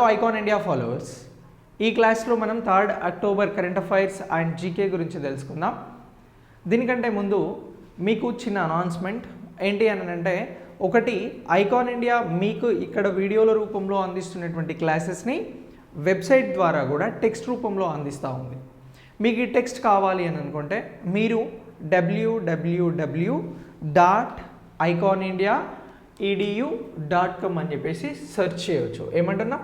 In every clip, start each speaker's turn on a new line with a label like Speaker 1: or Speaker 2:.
Speaker 1: Hello icon India followers, ఈ క్లాస్లో మనం 3rd October current affairs and GK గురించి తెలుసుకుందాం. దీనికంటే ముందు మీకు చిన్న అనౌన్స్మెంట్ ఏంటి అని అంటే, ఒకటి, ఐకాన్ ఇండియా మీకు ఇక్కడ వీడియోల రూపంలో అందిస్తున్నటువంటి క్లాసెస్ని వెబ్సైట్ ద్వారా కూడా టెక్స్ట్ రూపంలో అందిస్తూ ఉంది. మీకు ఈ టెక్స్ట్ కావాలి అని అనుకుంటే మీరు www.iconindia.edu.com అని చెప్పేసి సెర్చ్ చేయవచ్చు. ఏమంటున్నా?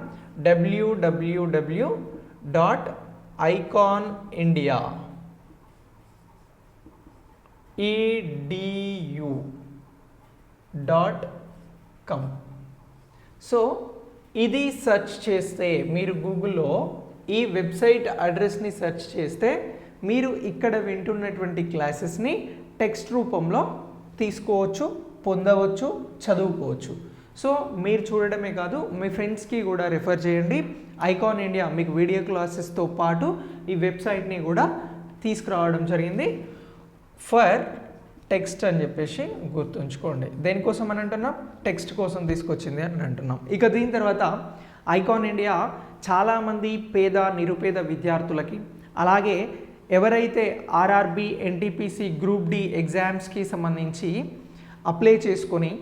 Speaker 1: www.iconindia.edu.com. సో ఇది సెర్చ్ చేస్తే మీరు గూగుల్లో ఈ వెబ్సైట్ అడ్రస్ని సెర్చ్ చేస్తే మీరు ఇక్కడ వింటున్నటువంటి క్లాసెస్ని టెక్స్ట్ రూపంలో తీసుకోవచ్చు, పొందవచ్చు, చదువుకోవచ్చు. సో మీరు చూడడమే కాదు, మీ ఫ్రెండ్స్కి కూడా రిఫర్ చేయండి. ఐకాన్ ఇండియా మీకు వీడియో క్లాసెస్తో పాటు ఈ వెబ్సైట్ని కూడా తీసుకురావడం జరిగింది. ఫర్ టెక్స్ట్ అని చెప్పేసి గుర్తుంచుకోండి. దేనికోసం అని అంటున్నాం? టెక్స్ట్ కోసం తీసుకొచ్చింది అని అంటున్నాం. ఇక దీని తర్వాత ఐకాన్ ఇండియా చాలామంది పేద నిరుపేద విద్యార్థులకి, అలాగే ఎవరైతే ఆర్ఆర్బి ఎన్టీపీసీ గ్రూప్ డి ఎగ్జామ్స్కి సంబంధించి అప్లై చేసుకొని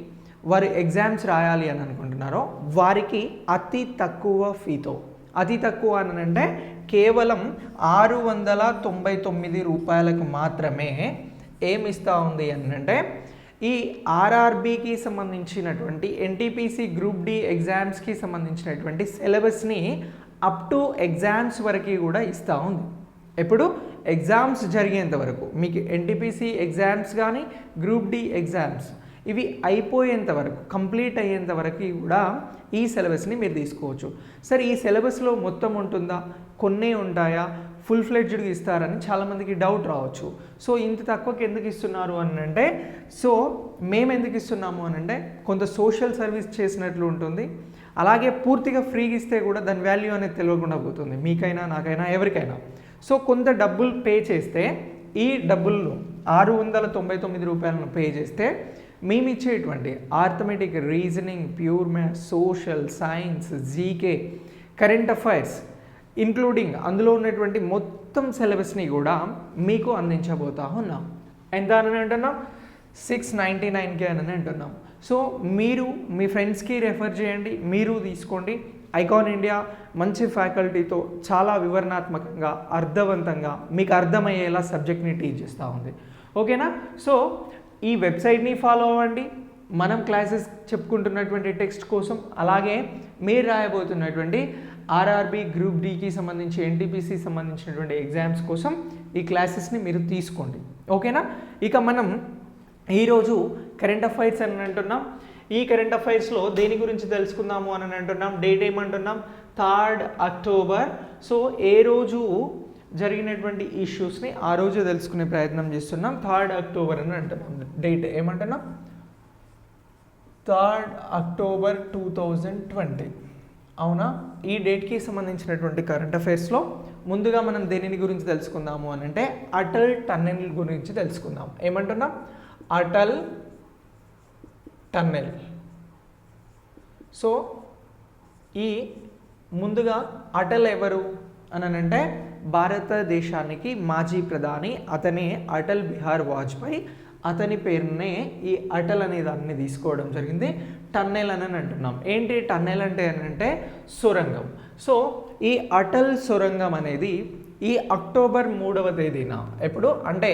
Speaker 1: వారు ఎగ్జామ్స్ రాయాలి అని అనుకుంటున్నారో వారికి అతి తక్కువ ఫీతో, అతి తక్కువ అని అంటే కేవలం 699 రూపాయలకు మాత్రమే ఏమిస్తూ ఉంది అని అంటే, ఈ ఆర్ఆర్బికి సంబంధించినటువంటి ఎన్టీపీసీ గ్రూప్ డి ఎగ్జామ్స్కి సంబంధించినటువంటి సిలబస్ని అప్ టు ఎగ్జామ్స్ వరకు కూడా ఇస్తూ ఉంది. ఎప్పుడు? ఎగ్జామ్స్ జరిగేంత వరకు. మీకు ఎన్టీపీసీ ఎగ్జామ్స్ కానీ గ్రూప్ డి ఎగ్జామ్స్ ఇవి అయిపోయేంత వరకు, కంప్లీట్ అయ్యేంత వరకు కూడా ఈ సిలబస్ని మీరు తీసుకోవచ్చు. సరే, ఈ సిలబస్లో మొత్తం ఉంటుందా, కొన్నే ఉంటాయా, ఫుల్ ఫ్లెడ్జ్డ్గా ఇస్తారని చాలామందికి డౌట్ రావచ్చు. సో ఇంత తక్కువకి ఎందుకు ఇస్తున్నారు అని అంటే, సో మేము ఎందుకు ఇస్తున్నాము అని అంటే, కొంత సోషల్ సర్వీస్ చేసినట్లు ఉంటుంది. అలాగే పూర్తిగా ఫ్రీగా ఇస్తే కూడా దాని వాల్యూ అనేది తెలియకుండా పోతుంది, మీకైనా నాకైనా ఎవరికైనా. సో కొంత డబ్బులు పే చేస్తే, ఈ డబ్బులను 699 రూపాయలను పే చేస్తే మేము ఇచ్చేటువంటి arithmetic, reasoning, pure maths, social, science, GK, current affairs including అందులో ఉన్నటువంటి మొత్తం సిలబస్ని కూడా మీకు అందించబోతా ఉన్నాం. ఎంత అని అంటున్నాం? 699K అని అంటున్నాం. సో మీరు మీ ఫ్రెండ్స్కి రెఫర్ చేయండి, మీరు తీసుకోండి. ఐకాన్ ఇండియా మంచి ఫ్యాకల్టీతో చాలా వివరణాత్మకంగా, అర్థవంతంగా, మీకు అర్థమయ్యేలా సబ్జెక్ట్ని టీచ్ చేస్తూ ఉంది. ఓకేనా? సో ఈ వెబ్సైట్ని ఫాలో అవ్వండి. మనం క్లాసెస్ చెప్పుకుంటున్నటువంటి టెక్స్ట్ కోసం, అలాగే మీరు రాయబోతున్నటువంటి ఆర్ఆర్బి గ్రూప్ డికి సంబంధించి, ఎన్టీపీసీ సంబంధించినటువంటి ఎగ్జామ్స్ కోసం ఈ క్లాసెస్ని మీరు తీసుకోండి. ఓకేనా? ఇక మనం ఈరోజు కరెంట్ అఫైర్స్ అని అంటున్నాం. ఈ కరెంట్ అఫైర్స్లో దేని గురించి తెలుసుకుందాము అని అంటున్నాం? డేట్ ఏమంటున్నాం? 3rd October. సో ఏ రోజు జరిగినటువంటి ఇష్యూస్ని ఆ రోజు తెలుసుకునే ప్రయత్నం చేస్తున్నాం. 3rd అక్టోబర్ అని అంటున్నాం. డేట్ ఏమంటున్నాం? 3rd October 2020. అవునా? ఈ డేట్కి సంబంధించినటువంటి కరెంట్ అఫైర్స్లో ముందుగా మనం దేనిని గురించి తెలుసుకుందాము అని అంటే, అటల్ టన్నెల్ గురించి తెలుసుకుందాం. ఏమంటున్నాం? అటల్ టన్నెల్. సో ఈ ముందుగా అటల్ ఎవరు అని అంటే, భారతదేశానికి మాజీ ప్రధాని, అతనే అటల్ బిహారీ వాజ్పేయి. అతని పేరునే ఈ అటల్ అనే దాన్ని తీసుకోవడం జరిగింది. టన్నెల్ అని అంటున్నాం. ఏంటి టన్నెల్ అంటే అని అంటే సొరంగం. సో ఈ అటల్ సొరంగం అనేది ఈ అక్టోబర్ 3వ తేదీన, ఎప్పుడు అంటే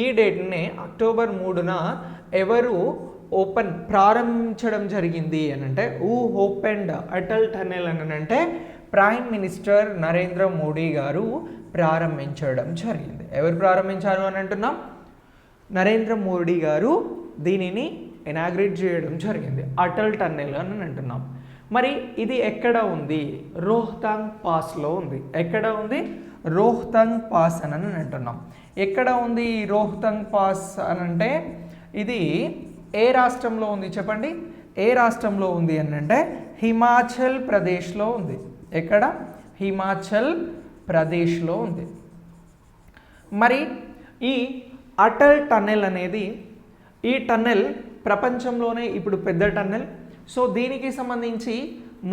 Speaker 1: ఈ డేట్నే అక్టోబర్ 3న ఎవరు ప్రారంభించడం జరిగింది అని అంటే, ఓపెన్డ్ అటల్ టన్నెల్ అని అంటే ప్రైమ్ మినిస్టర్ నరేంద్ర మోడీ గారు ప్రారంభించడం జరిగింది. ఎవరు ప్రారంభించారు అని అంటున్నాం? నరేంద్ర మోడీ గారు దీనిని ఇనాగ్రేట్ చేయడం జరిగింది, అటల్ టన్నెల్ అని అంటున్నాం. మరి ఇది ఎక్కడ ఉంది? రోహ్తాంగ్ పాస్లో ఉంది. ఎక్కడ ఉంది? రోహ్తాంగ్ పాస్ అని అంటున్నాం. ఎక్కడ ఉంది ఈ రోహ్తాంగ్ పాస్ అని అంటే, ఇది ఏ రాష్ట్రంలో ఉంది చెప్పండి? ఏ రాష్ట్రంలో ఉంది అని అంటే హిమాచల్ ప్రదేశ్లో ఉంది. ఎక్కడ? హిమాచల్ ప్రదేశ్లో ఉంది. మరి ఈ అటల్ టన్నెల్ అనేది, ఈ టన్నెల్ ప్రపంచంలోనే ఇప్పుడు పెద్ద టన్నెల్. సో దీనికి సంబంధించి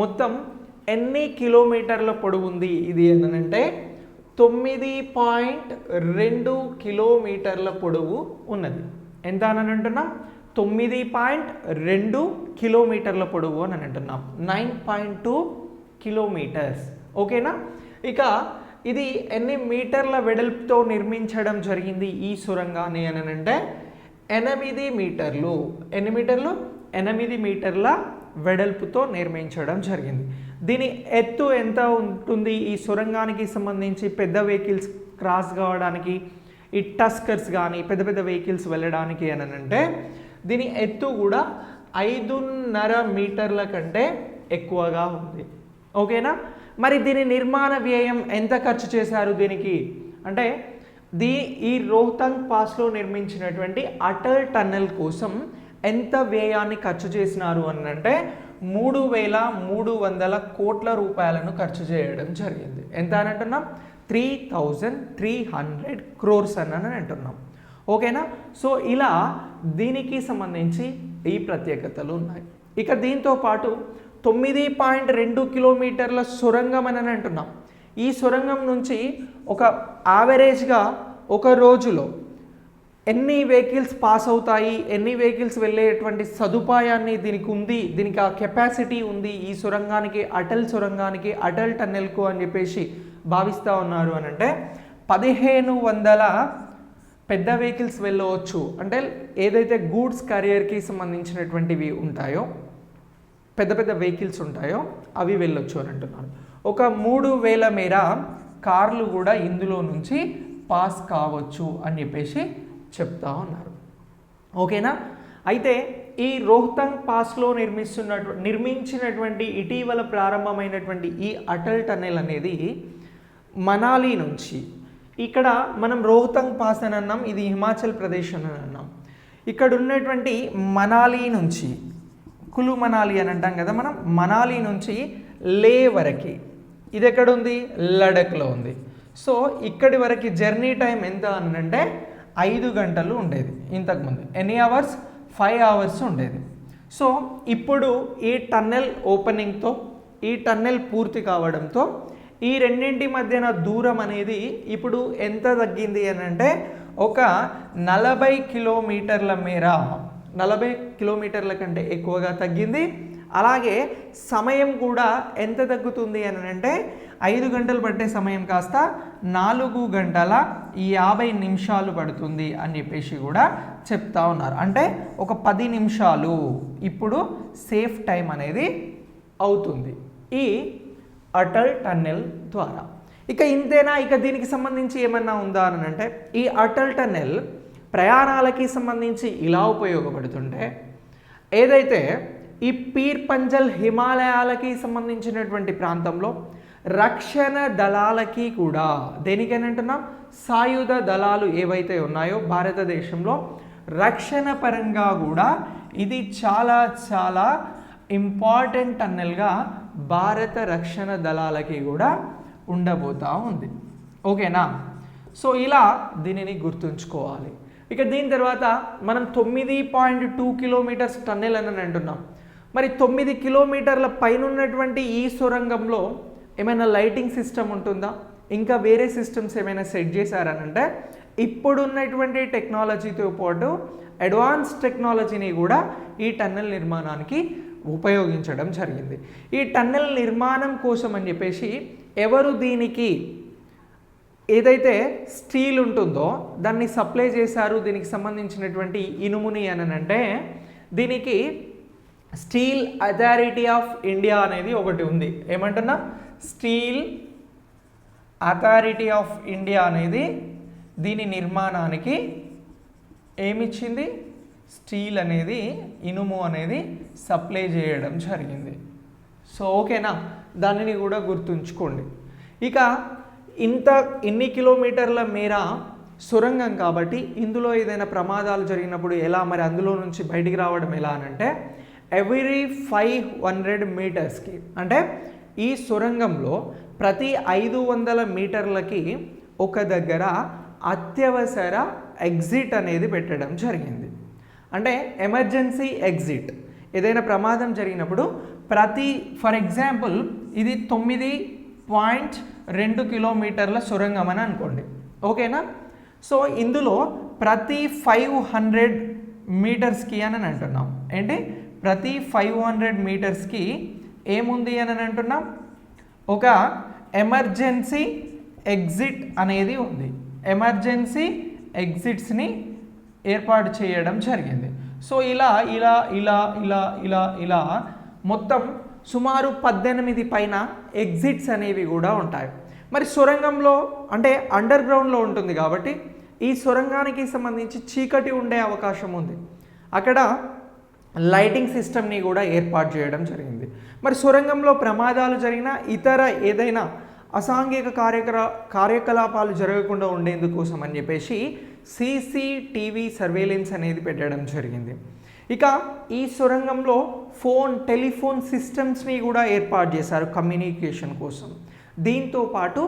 Speaker 1: మొత్తం ఎన్ని కిలోమీటర్ల పొడవు ఉంది ఇది అంటే 9.2 కిలోమీటర్ల పొడవు ఉన్నది. ఎంత అని అంటున్నాం? 9.2 కిలోమీటర్ల పొడవు అని అంటున్నాం. 9.2 కిలోమీటర్స్. ఓకేనా? ఇక ఇది ఎన్ని మీటర్ల వెడల్పుతో నిర్మించడం జరిగింది ఈ సొరంగాన్ని అని అంటే 8 మీటర్లు. ఎన్ని మీటర్లు? 8 మీటర్ల వెడల్పుతో నిర్మించడం జరిగింది. దీని ఎత్తు ఎంత ఉంటుంది ఈ సొరంగానికి సంబంధించి? పెద్ద వెహికల్స్ క్రాస్ కావడానికి, ఈ టస్కర్స్ కానీ పెద్ద పెద్ద వెహికల్స్ వెళ్ళడానికి అని అంటే దీని ఎత్తు కూడా 5.5 మీటర్ల కంటే ఎక్కువగా ఉంది. ఓకేనా? మరి దీని నిర్మాణ వ్యయం ఎంత ఖర్చు చేశారు దీనికి అంటే ఈ రోహ్తంగ్ పాస్లో నిర్మించినటువంటి అటల్ టన్నెల్ కోసం ఎంత వ్యయాన్ని ఖర్చు చేసినారు అని అంటే 3,300 కోట్ల రూపాయలను ఖర్చు చేయడం జరిగింది. ఎంత అని అంటున్నాం? 3,300 crores అని అంటున్నాం. ఓకేనా? సో ఇలా దీనికి సంబంధించి ఈ ప్రత్యేకతలు ఉన్నాయి. ఇక దీంతో పాటు 9.2 కిలోమీటర్ల సొరంగం అని అంటున్నాం. ఈ సొరంగం నుంచి ఒక యావరేజ్గా ఒక రోజులో ఎన్ని వెహికల్స్ పాస్ అవుతాయి, ఎన్ని వెహికల్స్ వెళ్ళేటువంటి సదుపాయాన్ని దీనికి ఉంది, దీనికి ఆ కెపాసిటీ ఉంది ఈ సొరంగానికి, అటల్ సొరంగానికి, అటల్ టన్నెల్కు అని చెప్పేసి భావిస్తూ ఉన్నారు అని అంటే 1,500 పెద్ద వెహికల్స్ వెళ్ళవచ్చు. అంటే ఏదైతే గూడ్స్ క్యారియర్కి సంబంధించినటువంటివి ఉంటాయో, పెద్ద పెద్ద వెహికల్స్ ఉంటాయో అవి వెళ్ళొచ్చు అని అంటున్నారు. ఒక 3,000 మేర కార్లు కూడా ఇందులో నుంచి పాస్ కావచ్చు అని చెప్పేసి చెప్తా ఉన్నారు. ఓకేనా? అయితే ఈ రోహ్తంగ్ పాస్లో నిర్మించినటువంటి ఇటీవల ప్రారంభమైనటువంటి ఈ అటల్ టన్నెల్ అనేది మనాలి నుంచి, ఇక్కడ మనం రోహ్తంగ్ పాస్ అని అన్నాం, ఇది హిమాచల్ ప్రదేశ్ అని అన్నాం. ఇక్కడ ఉన్నటువంటి మనాలి నుంచి, కులు మనాలి అని అంటాం కదా మనం, మనాలి నుంచి లే వరకు, ఇది ఎక్కడ ఉంది? లడఖ్లో ఉంది. సో ఇక్కడి వరకు జర్నీ టైం ఎంత అని అంటే 5 గంటలు ఉండేది ఇంతకుముందు. ఎన్ని అవర్స్? 5 అవర్స్ ఉండేది. సో ఇప్పుడు ఈ టన్నెల్ ఓపెనింగ్తో, ఈ టన్నెల్ పూర్తి కావడంతో ఈ రెండింటి మధ్యన దూరం అనేది ఇప్పుడు ఎంత తగ్గింది అని అంటే ఒక 40 కిలోమీటర్ల మేర, 40 కిలోమీటర్ల కంటే ఎక్కువగా తగ్గింది. అలాగే సమయం కూడా ఎంత తగ్గుతుంది అని అంటే 5 గంటలు పట్టే సమయం కాస్త 4 గంటల 50 నిమిషాలు పడుతుంది అని చెప్పేసి కూడా చెప్తా ఉన్నారు. అంటే ఒక 10 నిమిషాలు ఇప్పుడు సేఫ్ టైం అనేది అవుతుంది ఈ అటల్ టన్నెల్ ద్వారా. ఇక ఇంతేనా? ఇక దీనికి సంబంధించి ఏమన్నా ఉందా అని అంటే ఈ అటల్ టన్నెల్ ప్రయాణాలకి సంబంధించి ఇలా ఉపయోగపడుతుంటే, ఏదైతే ఈ పీర్ పంజల్ హిమాలయాలకి సంబంధించినటువంటి ప్రాంతంలో రక్షణ దళాలకి కూడా, దేనికని అంటున్నాం? సాయుధ దళాలు ఏవైతే ఉన్నాయో భారతదేశంలో రక్షణ పరంగా కూడా ఇది చాలా చాలా ఇంపార్టెంట్ టన్నెల్గా భారత రక్షణ దళాలకి కూడా ఉండబోతూ ఉంది. ఓకేనా? సో ఇలా దీనిని గుర్తుంచుకోవాలి. ఇక దీని తర్వాత మనం 9.2 కిలోమీటర్స్ టన్నెల్ అని అంటున్నాం. మరి 9 కిలోమీటర్ల పైన ఉన్నటువంటి ఈ సొరంగంలో ఏమైనా లైటింగ్ సిస్టమ్ ఉంటుందా? ఇంకా వేరే సిస్టమ్స్ ఏమైనా సెట్ చేశారనంటే ఇప్పుడున్నటువంటి టెక్నాలజీతో పాటు అడ్వాన్స్ టెక్నాలజీని కూడా ఈ టన్నెల్ నిర్మాణానికి ఉపయోగించడం జరిగింది. ఈ టన్నెల్ నిర్మాణం కోసం అని చెప్పేసి ఎవరు దీనికి ఏదైతే స్టీల్ ఉంటుందో దాన్ని సప్లై చేశారు, దీనికి సంబంధించినటువంటి ఇనుముని అని అంటే దీనికి స్టీల్ అథారిటీ ఆఫ్ ఇండియా అనేది ఒకటి ఉంది. ఏమంటున్నా? స్టీల్ అథారిటీ ఆఫ్ ఇండియా అనేది దీని నిర్మాణానికి ఏమిచ్చింది? స్టీల్ అనేది, ఇనుము అనేది సప్లై చేయడం జరిగింది. సో ఓకేనా? దానిని కూడా గుర్తుంచుకోండి. ఇక ఇన్ని కిలోమీటర్ల మేర సొరంగం కాబట్టి ఇందులో ఏదైనా ప్రమాదాలు జరిగినప్పుడు ఎలా, మరి అందులో నుంచి బయటికి రావడం ఎలా అని అంటే ఎవ్రీ 500 మీటర్స్కి, అంటే ఈ సొరంగంలో ప్రతి 500 మీటర్లకి ఒక దగ్గర అత్యవసర ఎగ్జిట్ అనేది పెట్టడం జరిగింది. అంటే ఎమర్జెన్సీ ఎగ్జిట్, ఏదైనా ప్రమాదం జరిగినప్పుడు ఫర్ ఎగ్జాంపుల్ ఇది 9.2 కిలోమీటర్ల సొరంగం అని అనుకోండి, ఓకేనా. సో ఇందులో ప్రతి 500 మీటర్స్కి అని అంటున్నాం. ఏంటి, ప్రతి 500 మీటర్స్కి ఏముంది అని అంటున్నాం, ఒక ఎమర్జెన్సీ ఎగ్జిట్ అనేది ఉంది. ఎమర్జెన్సీ ఎగ్జిట్స్ని ఏర్పాటు చేయడం జరిగింది. సో ఇలా ఇలా ఇలా ఇలా ఇలా ఇలా మొత్తం సుమారు 18 పైన ఎగ్జిట్స్ అనేవి కూడా ఉంటాయి. మరి సొరంగంలో అంటే అండర్ గ్రౌండ్లో ఉంటుంది కాబట్టి ఈ సొరంగానికి సంబంధించి చీకటి ఉండే అవకాశం ఉంది. అక్కడ లైటింగ్ సిస్టమ్ని కూడా ఏర్పాటు చేయడం జరిగింది. మరి సొరంగంలో ప్రమాదాలు జరిగినా ఇతర ఏదైనా అసాంఘిక కార్యకలాపాలు జరగకుండా ఉండేందుకోసం అని చెప్పేసి CCTV సర్వేలెన్స్ అనేది పెట్టడం జరిగింది. ఇక ఈ సొరంగంలో టెలిఫోన్ సిస్టమ్స్ని కూడా ఏర్పాటు చేశారు కమ్యూనికేషన్ కోసం. దీంతో పాటు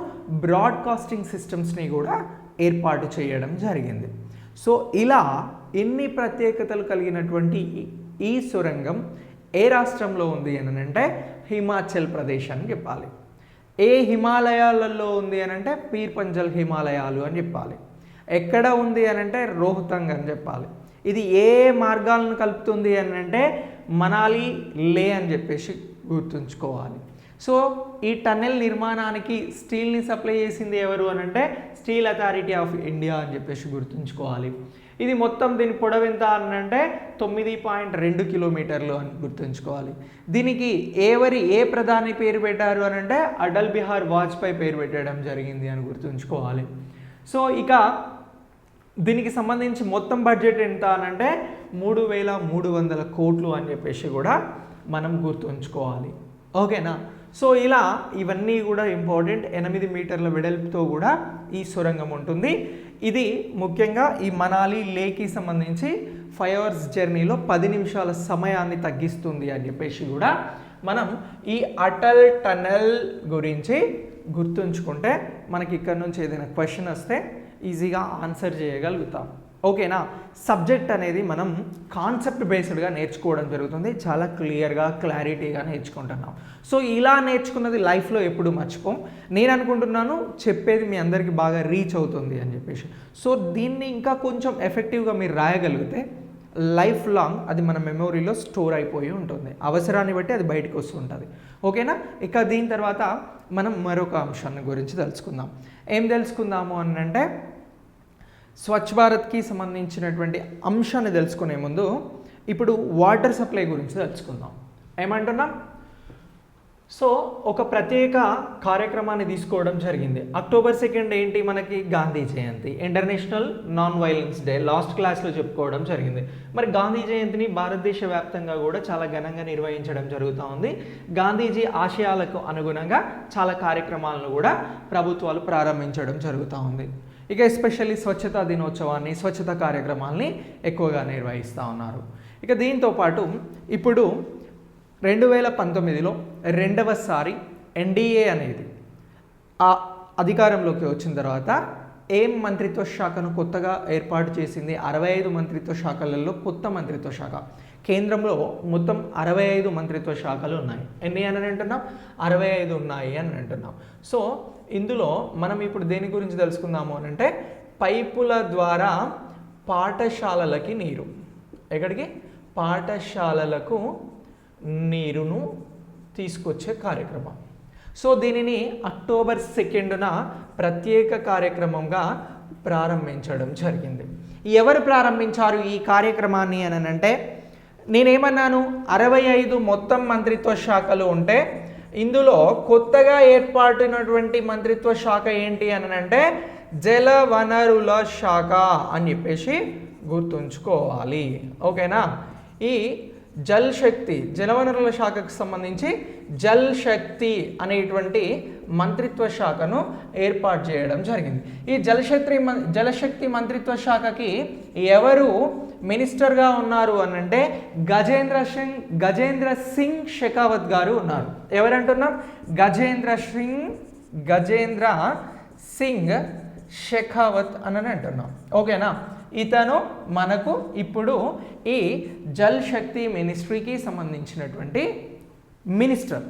Speaker 1: బ్రాడ్కాస్టింగ్ సిస్టమ్స్ని కూడా ఏర్పాటు చేయడం జరిగింది. సో ఇలా ఎన్ని ప్రత్యేకతలు కలిగినటువంటి ఈ సొరంగం ఏ రాష్ట్రంలో ఉంది అని అంటే హిమాచల్ ప్రదేశ్ అని చెప్పాలి. ఏ హిమాలయాలలో ఉంది అని అంటే పీర్ పంజల్ హిమాలయాలు అని చెప్పాలి. ఎక్కడ ఉంది అని అంటే రోహతంగ్ అని చెప్పాలి. ఇది ఏ మార్గాలను కలుపుతుంది అని అంటే మనాలి, లే అని చెప్పేసి గుర్తుంచుకోవాలి. సో ఈ టన్నెల్ నిర్మాణానికి స్టీల్ని సప్లై చేసింది ఎవరు అని అంటే స్టీల్ అథారిటీ ఆఫ్ ఇండియా అని చెప్పేసి గుర్తుంచుకోవాలి. ఇది మొత్తం దీని పొడవు ఎంత అని అంటే 9.2 కిలోమీటర్లు అని గుర్తుంచుకోవాలి. దీనికి ఏ ప్రధాని పేరు పెట్టారు అని అంటే అటల్ బిహారీ వాజ్పేయి పేరు పెట్టడం జరిగింది అని గుర్తుంచుకోవాలి. సో ఇక దీనికి సంబంధించి మొత్తం బడ్జెట్ ఎంత అని అంటే 3,300 కోట్లు అని చెప్పేసి కూడా మనం గుర్తుంచుకోవాలి, ఓకేనా. సో ఇలా ఇవన్నీ కూడా ఇంపార్టెంట్. 8 మీటర్ల వెడల్పుతో కూడా ఈ సొరంగం ఉంటుంది. ఇది ముఖ్యంగా ఈ మనాలి లేకి సంబంధించి 5 hours జర్నీలో 10 నిమిషాల సమయాన్ని తగ్గిస్తుంది అని చెప్పేసి కూడా మనం ఈ అటల్ టనల్ గురించి గుర్తుంచుకుంటే మనకి ఇక్కడ నుంచి ఏదైనా క్వశ్చన్ వస్తే ఈజీగా ఆన్సర్ చేయగలుగుతాం, ఓకేనా. సబ్జెక్ట్ అనేది మనం కాన్సెప్ట్ బేస్డ్గా నేర్చుకోవడం జరుగుతుంది. చాలా క్లియర్గా క్లారిటీగా నేర్చుకుంటున్నాం. సో ఇలా నేర్చుకున్నది లైఫ్లో ఎప్పుడు మర్చిపోం. నేను అనుకుంటున్నాను చెప్పేది మీ అందరికీ బాగా రీచ్ అవుతుంది అని చెప్పేసి. సో దీన్ని ఇంకా కొంచెం ఎఫెక్టివ్గా మీరు రాయగలిగితే లైఫ్ లాంగ్ అది మన మెమొరీలో స్టోర్ అయిపోయి ఉంటుంది. అవసరాన్ని బట్టి అది బయటకు వస్తుంటుంది, ఓకేనా. ఇక దీని తర్వాత మనం మరొక అంశాన్ని గురించి తెలుసుకుందాం. ఏం తెలుసుకుందాము అని అంటే స్వచ్ఛ భారత్కి సంబంధించినటువంటి అంశాన్ని తెలుసుకునే ముందు ఇప్పుడు వాటర్ సప్లై గురించి తెలుసుకుందాం. ఏమంటున్నాం, సో ఒక ప్రత్యేక కార్యక్రమాన్ని తీసుకోవడం జరిగింది. October 2 ఏంటి మనకి Gandhi Jayanti, international non violence day. Last క్లాస్లో చెప్పుకోవడం జరిగింది. మరి గాంధీ జయంతిని భారతదేశ వ్యాప్తంగా కూడా చాలా ఘనంగా నిర్వహించడం జరుగుతూ ఉంది. గాంధీజీ ఆశయాలకు అనుగుణంగా చాలా కార్యక్రమాలను కూడా ప్రభుత్వాలు ప్రారంభించడం జరుగుతూ ఉంది. ఇక ఎస్పెషల్లీ స్వచ్ఛతా దినోత్సవాన్ని, స్వచ్ఛతా కార్యక్రమాల్ని ఎక్కువగా నిర్వహిస్తూ ఉన్నారు. ఇక దీంతో పాటు ఇప్పుడు 2019లో రెండవసారి ఎన్డీఏ అనేది ఆ అధికారంలోకి వచ్చిన తర్వాత ఏం మంత్రిత్వ శాఖను కొత్తగా ఏర్పాటు చేసింది. 65 మంత్రిత్వ శాఖలలో కొత్త మంత్రిత్వ శాఖ. కేంద్రంలో మొత్తం 65 మంత్రిత్వ శాఖలు ఉన్నాయి. ఎన్ని అని అంటున్నాం, 65 ఉన్నాయి అని అంటున్నాం. సో ఇందులో మనం ఇప్పుడు దేని గురించి తెలుసుకుందాము అని అంటే పైపుల ద్వారా పాఠశాలలకి నీరు, ఎక్కడికి, పాఠశాలలకు నీరును తీసుకొచ్చే కార్యక్రమం. సో దీనిని October 2న ప్రత్యేక కార్యక్రమంగా ప్రారంభించడం జరిగింది. ఎవరు ప్రారంభించారు ఈ కార్యక్రమాన్ని అని అంటే నేనేమన్నాను, 65 మొత్తం మంత్రిత్వ శాఖలు ఉంటే ఇందులో కొత్తగా ఏర్పాటైనటువంటి మంత్రిత్వ శాఖ ఏంటి అని అంటే జల వనరుల శాఖ అని చెప్పేసి గుర్తుంచుకోవాలి, ఓకేనా. ఈ జల్ శక్తి, జలవనరుల శాఖకు సంబంధించి జల్ శక్తి అనేటువంటి మంత్రిత్వ శాఖను ఏర్పాటు చేయడం జరిగింది. ఈ జలశక్తి మంత్రిత్వ శాఖకి ఎవరు మినిస్టర్గా ఉన్నారు అని అంటే గజేంద్ర సింగ్ షెకావత్ గారు ఉన్నారు. ఎవరంటున్నాం, గజేంద్ర సింగ్ షెకావత్ అని అంటున్నాం, ఓకేనా. ఇతను మనకు ఇప్పుడు ఈ జల్ శక్తి మినిస్ట్రీకి సంబంధించినటువంటి మినిస్టర్,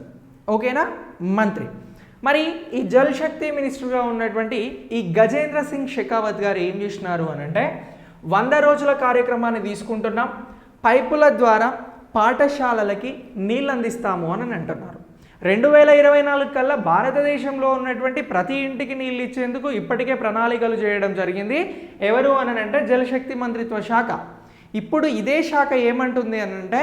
Speaker 1: ఓకేనా, మంత్రి. మరి ఈ జల్ శక్తి మినిస్టర్గా ఉన్నటువంటి ఈ గజేంద్ర సింగ్ షెకావత్ గారు ఏం చేసినారు అని అంటే 100 రోజుల కార్యక్రమాన్ని తీసుకుంటున్నాం, పైపుల ద్వారా పాఠశాలలకి నీళ్ళు అందిస్తాము అని అంటున్నారు. 2024 కల్లా భారతదేశంలో ఉన్నటువంటి ప్రతి ఇంటికి నీళ్ళు ఇచ్చేందుకు ఇప్పటికే ప్రణాళికలు చేయడం జరిగింది. ఎవరు అని అంటే జలశక్తి మంత్రిత్వ శాఖ. ఇప్పుడు ఇదే శాఖ ఏమంటుంది అని అంటే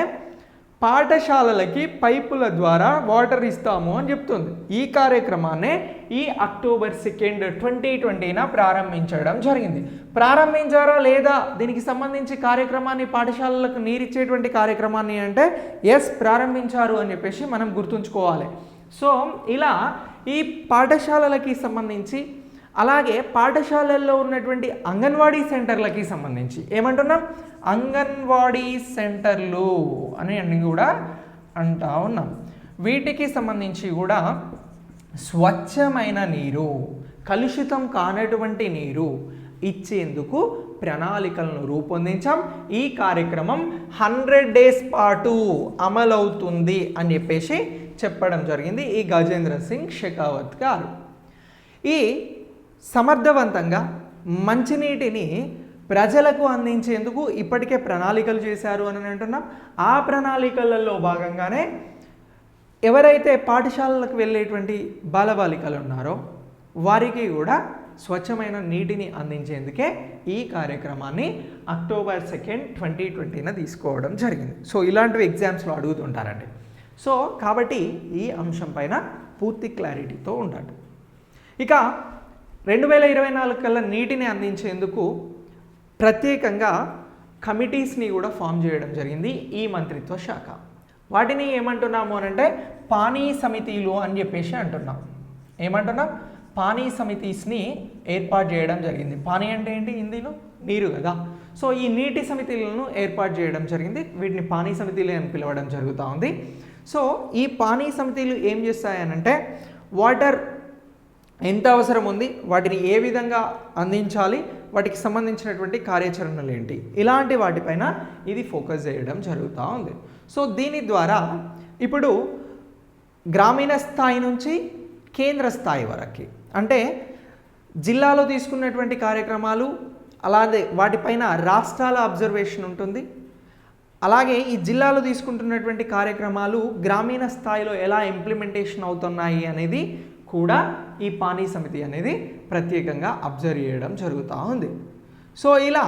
Speaker 1: పాఠశాలలకి పైపుల ద్వారా వాటర్ ఇస్తాము అని చెప్తుంది. ఈ కార్యక్రమాన్ని ఈ అక్టోబర్ 2, 2020 ప్రారంభించడం జరిగింది. ప్రారంభించారా లేదా దీనికి సంబంధించి కార్యక్రమాన్ని, పాఠశాలలకు నీరిచ్చేటువంటి కార్యక్రమాన్ని అంటే ఎస్ ప్రారంభించారు అని చెప్పేసి మనం గుర్తుంచుకోవాలి. సో ఇలా ఈ పాఠశాలలకి సంబంధించి, అలాగే పాఠశాలల్లో ఉన్నటువంటి అంగన్వాడీ సెంటర్లకి సంబంధించి ఏమంటున్నాం, అంగన్వాడీ సెంటర్లు అని కూడా అంటా ఉన్నాం. వీటికి సంబంధించి కూడా స్వచ్ఛమైన నీరు, కలుషితం కానటువంటి నీరు ఇచ్చేందుకు ప్రణాళికలను రూపొందించాం. ఈ కార్యక్రమం 100 days పాటు అమలవుతుంది అని చెప్పేసి చెప్పడం జరిగింది ఈ గజేంద్ర సింగ్ షెకావత్ గారు. ఈ సమర్థవంతంగా మంచినీటిని ప్రజలకు అందించేందుకు ఇప్పటికే ప్రణాళికలు చేశారు అని అంటున్నాం. ఆ ప్రణాళికలలో భాగంగానే ఎవరైతే పాఠశాలలకు వెళ్ళేటువంటి బాలబాలికలు ఉన్నారో వారికి కూడా స్వచ్ఛమైన నీటిని అందించేందుకే ఈ కార్యక్రమాన్ని అక్టోబర్ 2, 2020 తీసుకోవడం జరిగింది. సో ఇలాంటివి ఎగ్జామ్స్లో అడుగుతుంటారండి. సో కాబట్టి ఈ అంశం పైన పూర్తి క్లారిటీతో ఉండాలి. ఇక 2024 కల్లా నీటిని అందించేందుకు ప్రత్యేకంగా కమిటీస్ని కూడా ఫామ్ చేయడం జరిగింది ఈ మంత్రిత్వ శాఖ. వాటిని ఏమంటున్నాము అని అంటే పానీ సమితిలు అని చెప్పేసి అంటున్నాం. ఏమంటున్నాం, పానీ సమితిస్ని ఏర్పాటు చేయడం జరిగింది. పానీ అంటే ఏంటి హిందీలో, నీరు కదా. సో ఈ నీటి సమితిలను ఏర్పాటు చేయడం జరిగింది. వీటిని పానీ సమితిలు అని పిలవడం జరుగుతూ ఉంది. సో ఈ పానీ సమితిలు ఏం చేస్తాయనంటే వాటర్ ఎంత అవసరం ఉంది, వాటిని ఏ విధంగా అందించాలి, వాటికి సంబంధించినటువంటి కార్యాచరణలు ఏంటి, ఇలాంటి వాటిపైన ఇది ఫోకస్ చేయడం జరుగుతూ ఉంది. సో దీని ద్వారా ఇప్పుడు గ్రామీణ స్థాయి నుంచి కేంద్ర స్థాయి వరకు, అంటే జిల్లాలో తీసుకున్నటువంటి కార్యక్రమాలు, అలాగే వాటిపైన రాష్ట్రాల అబ్జర్వేషన్ ఉంటుంది. అలాగే ఈ జిల్లాలో తీసుకుంటున్నటువంటి కార్యక్రమాలు గ్రామీణ స్థాయిలో ఎలా ఇంప్లిమెంటేషన్ అవుతున్నాయి అనేది కూడా ఈ పానీ సమితి అనేది ప్రత్యేకంగా అబ్జర్వ్ చేయడం జరుగుతూ ఉంది. సో ఇలా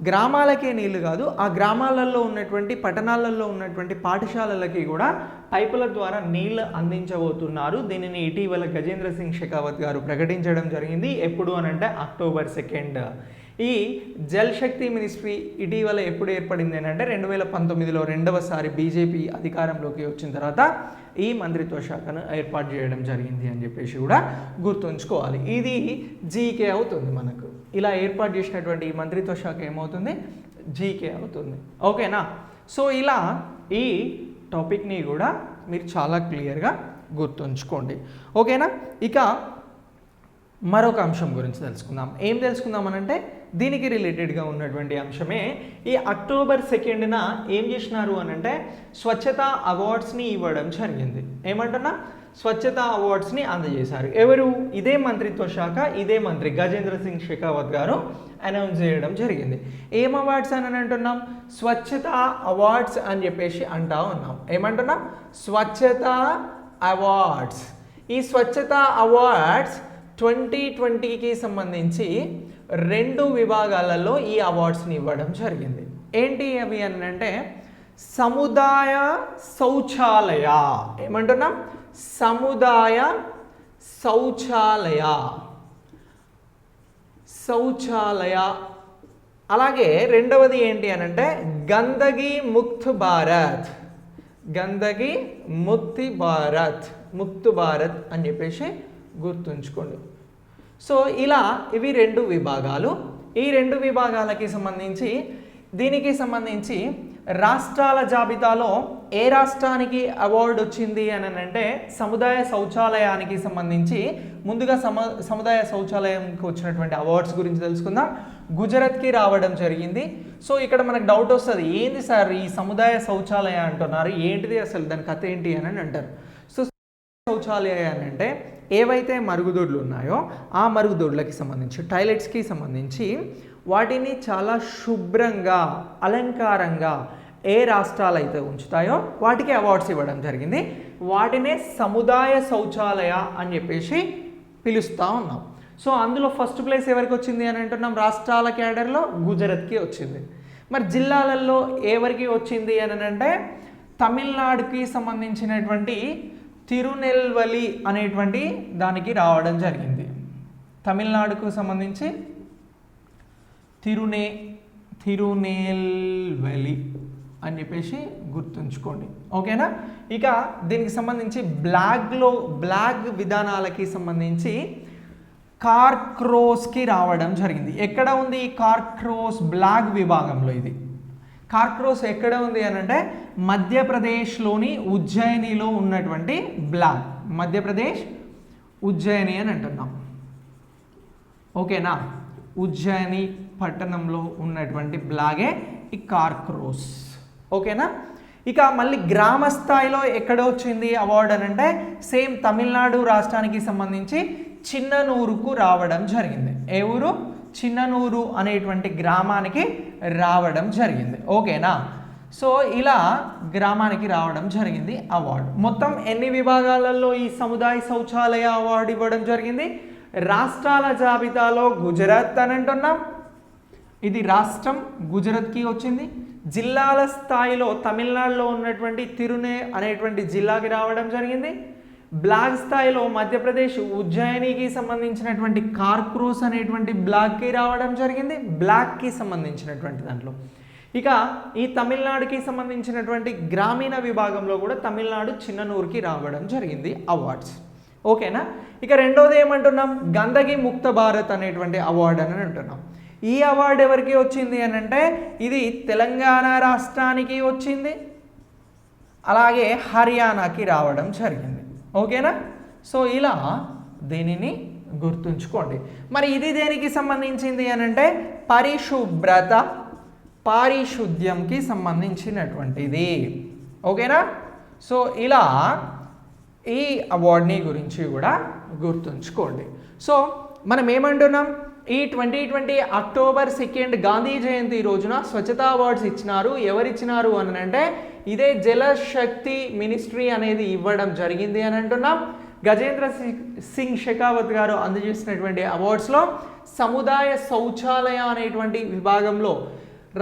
Speaker 1: గ్రామాలకే నీళ్లు కాదు, ఆ గ్రామాలలో ఉన్నటువంటి పట్టణాలలో ఉన్నటువంటి పాఠశాలలకి కూడా పైపుల ద్వారా నీళ్లు అందించబోతున్నారు. దీనిని ఇటీవల గజేంద్ర సింగ్ షెకావత్ గారు ప్రకటించడం జరిగింది. ఎప్పుడు అని అంటే అక్టోబర్ 2. ఈ జల్ శక్తి మినిస్ట్రీ ఇటీవల ఎప్పుడు ఏర్పడింది అని అంటే 2019లో రెండవసారి బీజేపీ అధికారంలోకి వచ్చిన తర్వాత ఈ మంత్రిత్వ శాఖను ఏర్పాటు చేయడం జరిగింది అని చెప్పేసి కూడా గుర్తుంచుకోవాలి. ఇది జీకే అవుతుంది మనకు. ఇలా ఏర్పాటు చేసినటువంటి ఈ మంత్రిత్వ శాఖ ఏమవుతుంది, జీకే అవుతుంది. ఓకేనా. సో ఇలా ఈ టాపిక్ని కూడా మీరు చాలా క్లియర్గా గుర్తుంచుకోండి. ఓకేనా. ఇక మరొక అంశం గురించి తెలుసుకుందాం. ఏం తెలుసుకుందాం అనంటే దీనికి రిలేటెడ్గా ఉన్నటువంటి అంశమే ఈ అక్టోబర్ 2న ఏం చేసినారు అనంటే స్వచ్ఛతా అవార్డ్స్ని ఇవ్వడం జరిగింది. ఏమంటున్నా, స్వచ్ఛతా అవార్డ్స్ని అందజేశారు. ఎవరు, ఇదే మంత్రిత్వ శాఖ, ఇదే మంత్రి గజేంద్ర సింగ్ షెకావత్ గారు అనౌన్స్ చేయడం జరిగింది. ఏం అవార్డ్స్ అని అంటున్నాం, స్వచ్ఛతా అవార్డ్స్ అని చెప్పేసి అంటా ఉన్నాం. ఏమంటున్నాం, స్వచ్ఛతా అవార్డ్స్. ఈ స్వచ్ఛతా అవార్డ్స్ 2020కి సంబంధించి 2 విభాగాలలో ఈ అవార్డ్స్ని ఇవ్వడం జరిగింది. ఏంటి అవి అని అంటే సముదాయ శౌచాలయ. ఏమంటున్నాం, సముదాయ శౌచాలయ. అలాగే రెండవది ఏంటి అని అంటే గందగి ముక్త్ భారత్. గందగి ముక్త్ భారత్ అని చెప్పేసి గుర్తుంచుకోండి. సో ఇలా ఇవి 2 విభాగాలు. ఈ 2 విభాగాలకి సంబంధించి దీనికి సంబంధించి రాష్ట్రాల జాబితాలో ఏ రాష్ట్రానికి అవార్డు వచ్చింది అని అంటే సముదాయ శౌచాలయానికి సంబంధించి ముందుగా సముదాయ శౌచాలయంకి వచ్చినటువంటి అవార్డ్స్ గురించి తెలుసుకుందాం. గుజరాత్కి రావడం జరిగింది. సో ఇక్కడ మనకు డౌట్ వస్తుంది, ఏంది సార్ ఈ సముదాయ శౌచాలయ అంటున్నారు, ఏంటిది అసలు దాని కథ ఏంటి అని అంటారు. సో శౌచాలయాలు అంటే ఏవైతే మరుగుదొడ్లు ఉన్నాయో ఆ మరుగుదొడ్లకి సంబంధించి టాయిలెట్స్కి సంబంధించి వాటిని చాలా శుభ్రంగా అలంకారంగా ఏ రాష్ట్రాలు అయితే ఉంచుతాయో వాటికి అవార్డ్స్ ఇవ్వడం జరిగింది. వాటినే సముదాయ శౌచాలయ అని చెప్పేసి పిలుస్తూ ఉన్నాం. సో అందులో ఫస్ట్ ప్లేస్ ఎవరికి వచ్చింది అని అంటున్నాం, రాష్ట్రాల క్యాడర్లో గుజరాత్కి వచ్చింది. మరి జిల్లాలలో ఎవరికి వచ్చింది అని అంటే తమిళనాడుకి సంబంధించినటువంటి తిరునెల్వలి అనేటువంటి దానికి రావడం జరిగింది. తమిళనాడుకు సంబంధించి తిరునెల్వలి అని చెప్పేసి గుర్తుంచుకోండి, ఓకేనా. ఇక దీనికి సంబంధించి బ్లాక్ విధానాలకి సంబంధించి కార్క్రోస్కి రావడం జరిగింది. ఎక్కడ ఉంది ఈ కార్క్రోస్? బ్లాక్ విభాగంలో. ఇది కార్క్రోస్ ఎక్కడ ఉంది అని అంటే మధ్యప్రదేశ్లోని ఉజ్జయినిలో ఉన్నటువంటి బ్లాక్, మధ్యప్రదేశ్ ఉజ్జయిని అని అంటున్నాం, ఓకేనా. ఉజ్జయిని పట్టణంలో ఉన్నటువంటి బ్లాగే ఈ కార్క్రోస్, ఓకేనా. ఇక మళ్ళీ గ్రామ స్థాయిలో ఎక్కడ వచ్చింది అవార్డు అని అంటే సేమ్ తమిళనాడు రాష్ట్రానికి సంబంధించి చిన్ననూరుకు రావడం జరిగింది. ఏ ఊరు? చిన్ననూరు అనేటువంటి గ్రామానికి రావడం జరిగింది, ఓకేనా. సో ఇలా గ్రామానికి రావడం జరిగింది అవార్డు. మొత్తం ఎన్ని విభాగాలలో ఈ సముదాయ శౌచాలయ అవార్డు ఇవ్వడం జరిగింది? రాష్ట్రాల జాబితాలో గుజరాత్ అని అంటున్నాం, ఇది రాష్ట్రం గుజరాత్కి వచ్చింది. జిల్లాల స్థాయిలో తమిళనాడులో ఉన్నటువంటి తిరునే అనేటువంటి జిల్లాకి రావడం జరిగింది. బ్లాక్ స్థాయిలో మధ్యప్రదేశ్ ఉజ్జయినికి సంబంధించినటువంటి కార్క్రోస్ అనేటువంటి బ్లాక్కి రావడం జరిగింది, బ్లాక్కి సంబంధించినటువంటి దాంట్లో. ఇక ఈ తమిళనాడుకి సంబంధించినటువంటి గ్రామీణ విభాగంలో కూడా తమిళనాడు చిన్ననూరుకి రావడం జరిగింది అవార్డ్స్, ఓకేనా. ఇక రెండోది ఏమంటున్నాం, గందగి ముక్త భారత్ అనేటువంటి అవార్డు అని అంటున్నాం. ఈ అవార్డు ఎవరికి వచ్చింది అని అంటే ఇది తెలంగాణ రాష్ట్రానికి వచ్చింది, అలాగే హర్యానాకి రావడం జరిగింది, ఓకేనా. సో ఇలా దీనిని గుర్తుంచుకోండి. మరి ఇది దేనికి సంబంధించింది అని అంటే పారిశుద్ధ్యంకి సంబంధించినటువంటిది, ఓకేనా. సో ఇలా ఈ అవార్డుని గురించి కూడా గుర్తుంచుకోండి. సో మనం ఏమంటున్నాం, ఈ 2020 అక్టోబర్ 2 గాంధీ జయంతి రోజున స్వచ్ఛతా అవార్డ్స్ ఇచ్చినారు. ఎవరిచ్చినారు అని అంటే ఇదే జలశక్తి మినిస్ట్రీ అనేది ఇవ్వడం జరిగింది అని అంటున్నాం. గజేంద్ర సింగ్ షెకావత్ గారు అందజేసినటువంటి అవార్డ్స్లో సముదాయ శౌచాలయ అనేటువంటి విభాగంలో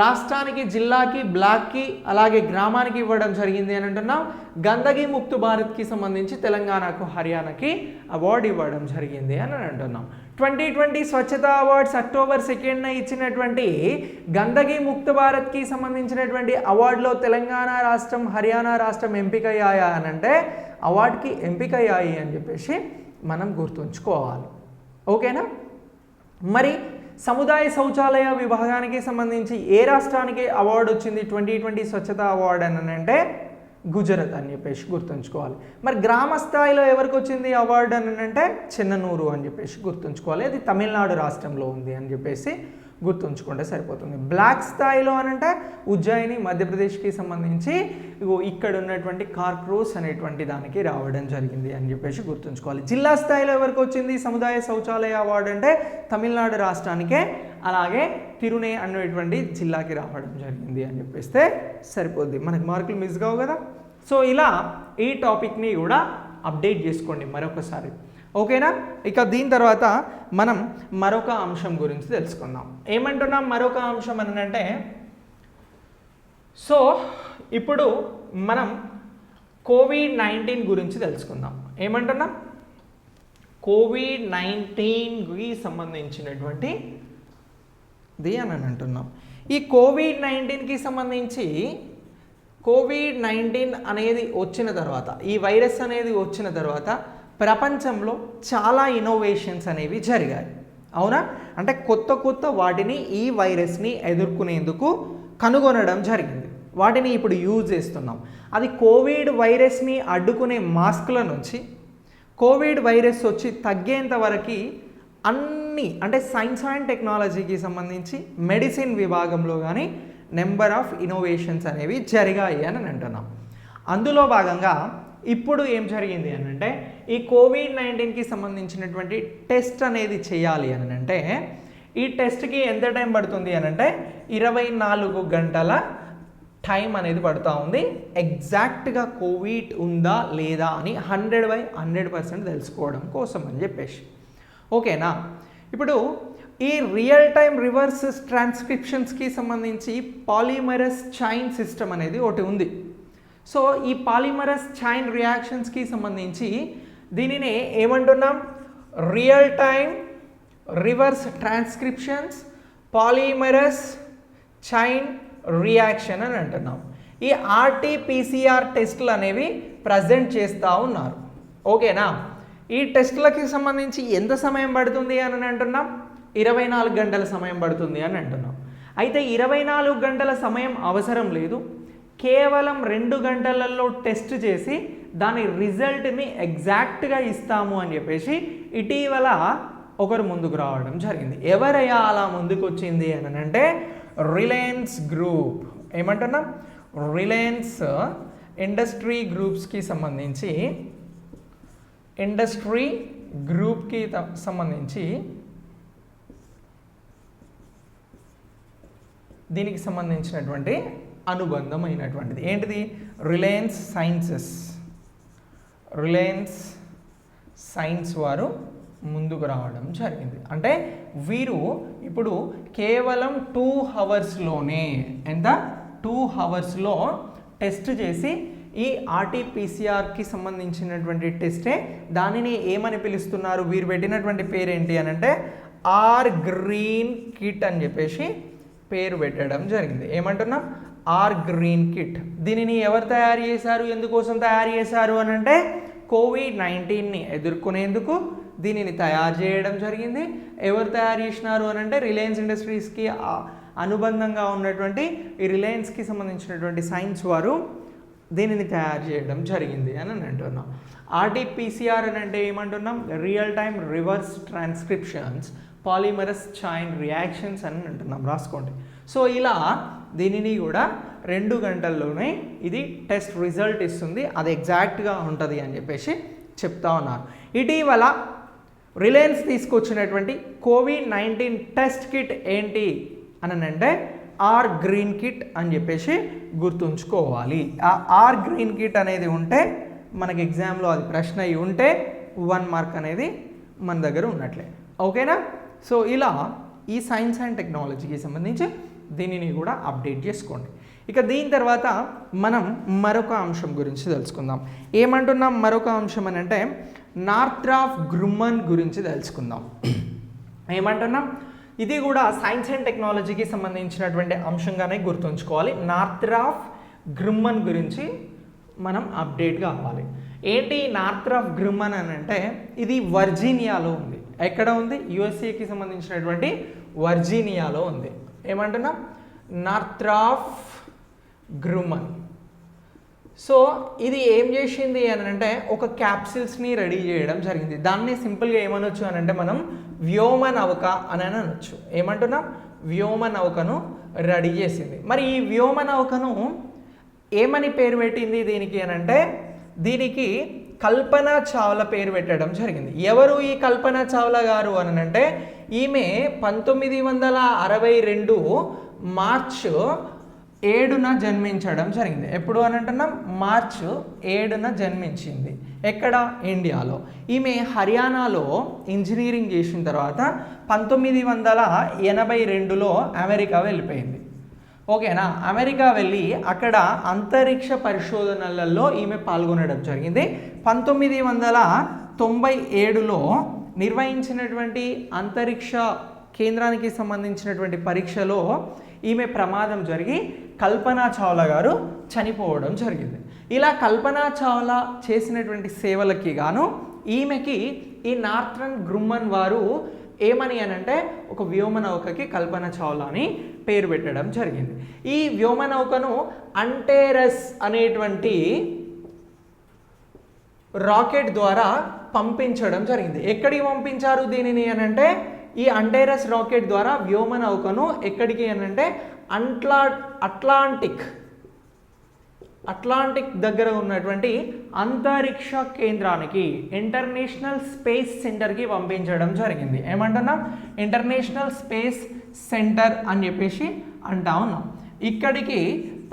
Speaker 1: రాష్ట్రానికి, జిల్లాకి, బ్లాక్కి, అలాగే గ్రామానికి ఇవ్వడం జరిగింది అని అంటున్నాం. గందగి ముక్త్ భారత్కి సంబంధించి తెలంగాణకు, హర్యానాకి అవార్డు ఇవ్వడం జరిగింది అని అంటున్నాం. 2020 స్వచ్ఛతా అవార్డ్స్ అక్టోబర్ 2న ఇచ్చినటువంటి గందగి ముక్త్ భారత్కి సంబంధించినటువంటి అవార్డులో తెలంగాణ రాష్ట్రం, హర్యానా రాష్ట్రం ఎంపికయ్యాయా అని అంటే అవార్డుకి ఎంపికయ్యాయి అని చెప్పేసి మనం గుర్తుంచుకోవాలి, ఓకేనా. మరి సముదాయ శౌచాలయ విభాగానికి సంబంధించి ఏ రాష్ట్రానికి అవార్డు వచ్చింది 2020 స్వచ్ఛతా అవార్డు అని అంటే గుజరాత్ అని చెప్పేసి గుర్తుంచుకోవాలి. మరి గ్రామ స్థాయిలో ఎవరికి వచ్చింది అవార్డు అని అంటే చిన్ననూరు అని చెప్పేసి గుర్తుంచుకోవాలి, అది తమిళనాడు రాష్ట్రంలో ఉంది అని చెప్పేసి గుర్తుంచుకుంటే సరిపోతుంది. బ్లాక్ స్థాయిలో అని అంటే ఉజ్జయిని మధ్యప్రదేశ్కి సంబంధించి ఇక్కడ ఉన్నటువంటి కార్క్రోస్ అనేటువంటి దానికి రావడం జరిగింది అని చెప్పేసి గుర్తుంచుకోవాలి. జిల్లా స్థాయిలో ఎవరికి వచ్చింది సముదాయ శౌచాలయ అవార్డు అంటే తమిళనాడు రాష్ట్రానికే, అలాగే తిరునే అనేటువంటి జిల్లాకి రావడం జరిగింది అని చెప్పేస్తే సరిపోద్ది, మనకి మార్కులు మిస్ కావు కదా. సో ఇలా ఈ టాపిక్ని కూడా అప్డేట్ చేసుకోండి మరొకసారి, ఓకేనా. ఇక దీని తర్వాత మనం మరొక అంశం గురించి తెలుసుకుందాం. ఏమంటున్నాం మరొక అంశం అని అంటే, సో ఇప్పుడు మనం కోవిడ్-19 గురించి తెలుసుకుందాం. ఏమంటున్నాం, కోవిడ్-19కి సంబంధించినటువంటి ది అని అంటున్నాం. ఈ కోవిడ్-19కి సంబంధించి కోవిడ్-19 అనేది వచ్చిన తర్వాత, ఈ వైరస్ అనేది వచ్చిన తర్వాత ప్రపంచంలో చాలా ఇన్నోవేషన్స్ అనేవి జరిగాయి, అవునా. అంటే కొత్త వాటిని ఈ వైరస్ని ఎదుర్కొనేందుకు కనుగొనడం జరిగింది, వాటిని ఇప్పుడు యూజ్ చేస్తున్నాం. అది కోవిడ్ వైరస్ని అడ్డుకునే మాస్కుల నుంచి కోవిడ్ వైరస్ వచ్చి తగ్గేంత వరకు అన్ని అంటే సైన్స్ అండ్ టెక్నాలజీకి సంబంధించి మెడిసిన్ విభాగంలో కానీ నెంబర్ ఆఫ్ ఇన్నోవేషన్స్ అనేవి జరిగాయి అని అంటున్నాం. అందులో భాగంగా ఇప్పుడు ఏం జరిగింది అని అంటే ఈ కోవిడ్-19కి సంబంధించినటువంటి టెస్ట్ అనేది చేయాలి అని అంటే ఈ టెస్ట్కి ఎంత టైం పడుతుంది అని అంటే 24 గంటల టైం అనేది పడుతూ ఉంది ఎగ్జాక్ట్గా కోవిడ్ ఉందా లేదా అని 100% తెలుసుకోవడం కోసం అని చెప్పేసి. ఓకేనా? ఇప్పుడు ఈ రియల్ టైమ్ రివర్స్ ట్రాన్స్క్రిప్షన్స్కి సంబంధించి పాలిమరస్ చైన్ సిస్టమ్ అనేది ఒకటి ఉంది. సో ఈ పాలిమరస్ చైన్ రియాక్షన్స్కి సంబంధించి దీనిని ఏమంటున్నాం? Real time reverse transcriptions polymerase chain reaction అని అంటున్నాం. ఈ RT-PCR టెస్టులు అనేవి ప్రజెంట్ చేస్తూ ఉన్నారు. ఓకేనా? ఈ టెస్టులకి సంబంధించి ఎంత సమయం పడుతుంది అని అంటున్నాం? 24 గంటల సమయం పడుతుంది అని అంటున్నాం. అయితే 24 గంటల సమయం అవసరం లేదు, కేవలం 2 గంటలలో టెస్ట్ చేసి దాని రిజల్ట్ని ఎగ్జాక్ట్గా ఇస్తాము అని చెప్పేసి ఇటీవల ఒకరు ముందుకు రావడం జరిగింది. ఎవరయ్యా అలా ముందుకు వచ్చింది అని అంటే రిలయన్స్ గ్రూప్. ఏమంటున్నాం? రిలయన్స్ ఇండస్ట్రీ గ్రూప్స్కి సంబంధించి ఇండస్ట్రీ గ్రూప్కి సంబంధించి దీనికి సంబంధించినటువంటి అనుబంధమైనటువంటిది ఏంటిది? రిలయన్స్ సైన్స్ వారు ముందుకు రావడం జరిగింది. అంటే వీరు ఇప్పుడు కేవలం 2 అవర్స్లోనే ఎంత 2 అవర్స్లో టెస్ట్ చేసి ఈ RT-PCRకి సంబంధించినటువంటి టెస్టే దానిని ఏమని పిలుస్తున్నారు? వీరు పెట్టినటువంటి పేరు ఏంటి అని అంటే గ్రీన్ కిట్ అని చెప్పేసి పేరు పెట్టడం జరిగింది. ఏమంటున్నాం? Green kit. దీనిని ఎవరు తయారు చేశారు? ఎందుకోసం తయారు చేశారు అని అంటే కోవిడ్-19ని ఎదుర్కొనేందుకు దీనిని తయారు చేయడం జరిగింది. ఎవరు తయారు చేసినారు అని అంటే రిలయన్స్ ఇండస్ట్రీస్కి అనుబంధంగా ఉన్నటువంటి ఈ రిలయన్స్కి సంబంధించినటువంటి సైన్స్ వారు దీనిని తయారు చేయడం జరిగింది అని అంటున్నాం. RT-PCR అని అంటే ఏమంటున్నాం? Real time reverse transcriptions polymerase chain reactions అని అంటున్నాం. రాసుకోండి. సో ఇలా దీనిని కూడా 2 గంటల్లోనే ఇది టెస్ట్ రిజల్ట్ ఇస్తుంది, అది ఎగ్జాక్ట్గా ఉంటుంది అని చెప్పేసి చెప్తా ఉన్నారు. ఇటీవల రిలయన్స్ తీసుకొచ్చినటువంటి కోవిడ్-19 టెస్ట్ కిట్ ఏంటి అని అంటే గ్రీన్ కిట్ అని చెప్పేసి గుర్తుంచుకోవాలి. గ్రీన్ కిట్ అనేది ఉంటే మనకి ఎగ్జామ్లో అది ప్రశ్న అయి ఉంటే 1 మార్క్ అనేది మన దగ్గర ఉన్నట్లే. ఓకేనా? సో ఇలా ఈ సైన్స్ అండ్ టెక్నాలజీకి సంబంధించి దీనిని కూడా అప్డేట్ చేసుకోండి. ఇక దీని తర్వాత మనం మరొక అంశం గురించి తెలుసుకుందాం. ఏమంటున్నాం మరొక అంశం అని అంటే నార్థ్రాప్ గ్రుమ్మన్ గురించి తెలుసుకుందాం. ఏమంటున్నాం? ఇది కూడా సైన్స్ అండ్ టెక్నాలజీకి సంబంధించినటువంటి అంశంగానే గుర్తుంచుకోవాలి. నార్థ్రాప్ గ్రుమ్మన్ గురించి మనం అప్డేట్ కావాలి. ఏంటి నార్థ్రాప్ గ్రుమ్మన్ అని అంటే ఇది వర్జీనియాలో ఉంది. ఎక్కడ ఉంది? యుఎస్ఏకి సంబంధించినటువంటి వర్జీనియాలో ఉంది. ఏమంటున్నాం? నార్థ్రాప్ గ్రుమ్మన్. సో ఇది ఏం చేసింది అని అంటే ఒక క్యాప్సిల్స్ని రెడీ చేయడం జరిగింది. దాన్ని సింపుల్గా ఏమనొచ్చు అని అంటే మనం వ్యోమ నౌక అని అనొచ్చు. ఏమంటున్నాం? వ్యోమ నౌకను రెడీ చేసింది. మరి ఈ వ్యోమ నౌకను ఏమని పేరు పెట్టింది దీనికి అని అంటే దీనికి కల్పనా చావ్లా పేరు పెట్టడం జరిగింది. ఎవరు ఈ కల్పనా చావ్లా గారు అని అంటే ఈమె 1962 మార్చ్ 7న జన్మించడం జరిగింది. ఎప్పుడు అని అంటున్నాం? మార్చ్ 7న జన్మించింది. ఎక్కడ? ఇండియాలో. ఈమె హర్యానాలో ఇంజనీరింగ్ చేసిన తర్వాత 1982లో అమెరికా వెళ్ళిపోయింది. ఓకేనా? అమెరికా వెళ్ళి అక్కడ అంతరిక్ష పరిశోధనలలో ఈమె పాల్గొనడం జరిగింది. 1997లో నిర్వహించినటువంటి అంతరిక్ష కేంద్రానికి సంబంధించినటువంటి పరీక్షలో ఈమె ప్రమాదం జరిగి కల్పనా చావ్లా గారు చనిపోవడం జరిగింది. ఇలా కల్పనా చావ్లా చేసినటువంటి సేవలకి గాను ఈమెకి ఈ నార్థ్రాప్ గ్రుమ్మన్ వారు ఏమని అని అంటే ఒక వ్యోమనౌకకి కల్పనా చావ్లా అని పేరు పెట్టడం జరిగింది. ఈ వ్యోమనౌకను అంటేరస్ అనేటువంటి రాకెట్ ద్వారా పంపించడం జరిగింది. ఎక్కడికి పంపించారు దీనిని అని అంటే ఈ అంటేరస్ రాకెట్ ద్వారా వ్యోమనౌకను ఎక్కడికి అని అంటే అట్లాంటిక్ దగ్గర ఉన్నటువంటి అంతరిక్ష కేంద్రానికి ఇంటర్నేషనల్ స్పేస్ సెంటర్కి పంపించడం జరిగింది. ఏమంటున్నాం? ఇంటర్నేషనల్ స్పేస్ సెంటర్ అని చెప్పేసి అంటా ఉన్నాం. ఇక్కడికి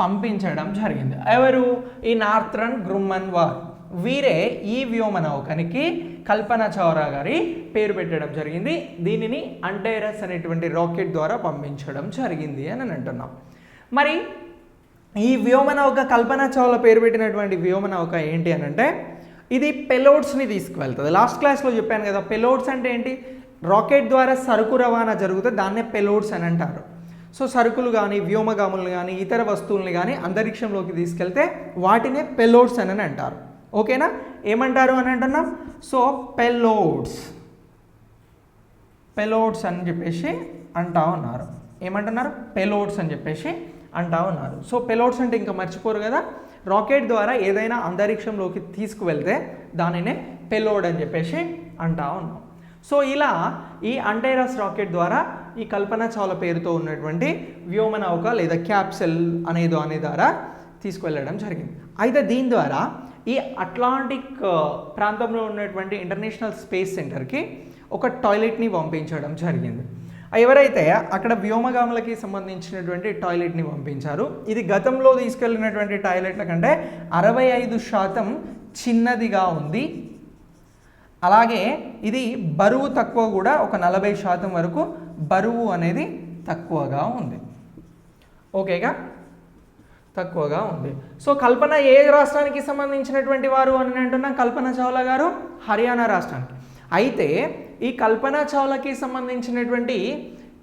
Speaker 1: పంపించడం జరిగింది. ఎవరు? ఈ నార్థరన్ గ్రుమ్మన్ వార్. వీరే ఈ వ్యోమనౌకనికి కల్పన చావ్లా గారి పేరు పెట్టడం జరిగింది. దీనిని అంటైరస్ అనేటువంటి రాకెట్ ద్వారా పంపించడం జరిగింది అని అంటున్నాం. మరి ఈ వ్యోమనౌక కల్పన చావ్లా పేరు పెట్టినటువంటి వ్యోమనౌక ఏంటి అని అంటే ఇది పెలోడ్స్ని తీసుకువెళ్తుంది. లాస్ట్ క్లాస్లో చెప్పాను కదా, పెలోడ్స్ అంటే ఏంటి? రాకెట్ ద్వారా సరుకు రవాణా జరిగితే దాన్నే పెలోడ్స్ అని అంటారు. సో సరుకులు కానీ వ్యోమగాములను కానీ ఇతర వస్తువుల్ని కానీ అంతరిక్షంలోకి తీసుకెళ్తే వాటినే పెలోడ్స్ అని అంటారు. ఓకేనా? ఏమంటారు అని అంటున్నాం? సో పెలోడ్స్ అని చెప్పేసి అంటా ఉన్నారు. ఏమంటున్నారు? పెలోడ్స్ అని చెప్పేసి అంటా ఉన్నారు. సో పెలోడ్స్ అంటే ఇంకా మర్చిపోరు కదా, రాకెట్ ద్వారా ఏదైనా అంతరిక్షంలోకి తీసుకువెళ్తే దానినే పెలోడ్ అని చెప్పేసి అంటా ఉన్నాం. సో ఇలా ఈ అంటైరస్ రాకెట్ ద్వారా ఈ కల్పన చావ్లా పేరుతో ఉన్నటువంటి వ్యోమనౌక లేదా క్యాప్సెల్ అనే ద్వారా తీసుకువెళ్ళడం జరిగింది. అయితే దీని ద్వారా ఈ అట్లాంటిక్ ప్రాంతంలో ఉన్నటువంటి ఇంటర్నేషనల్ స్పేస్ సెంటర్కి ఒక టాయిలెట్ని పంపించడం జరిగింది. ఎవరైతే అక్కడ వ్యోమగాములకి సంబంధించినటువంటి టాయిలెట్ని పంపించారు, ఇది గతంలో తీసుకెళ్ళినటువంటి టాయిలెట్ల కంటే 65% చిన్నదిగా ఉంది. అలాగే ఇది బరువు తక్కువ కూడా, ఒక 40% వరకు బరువు అనేది తక్కువగా ఉంది. ఓకేగా, తక్కువగా ఉంది. సో కల్పన ఏ రాష్ట్రానికి సంబంధించినటువంటి వారు అని అంటున్నాం? కల్పన చావ్లా గారు హర్యానా రాష్ట్రానికి. అయితే ఈ కల్పన చావ్లాకి సంబంధించినటువంటి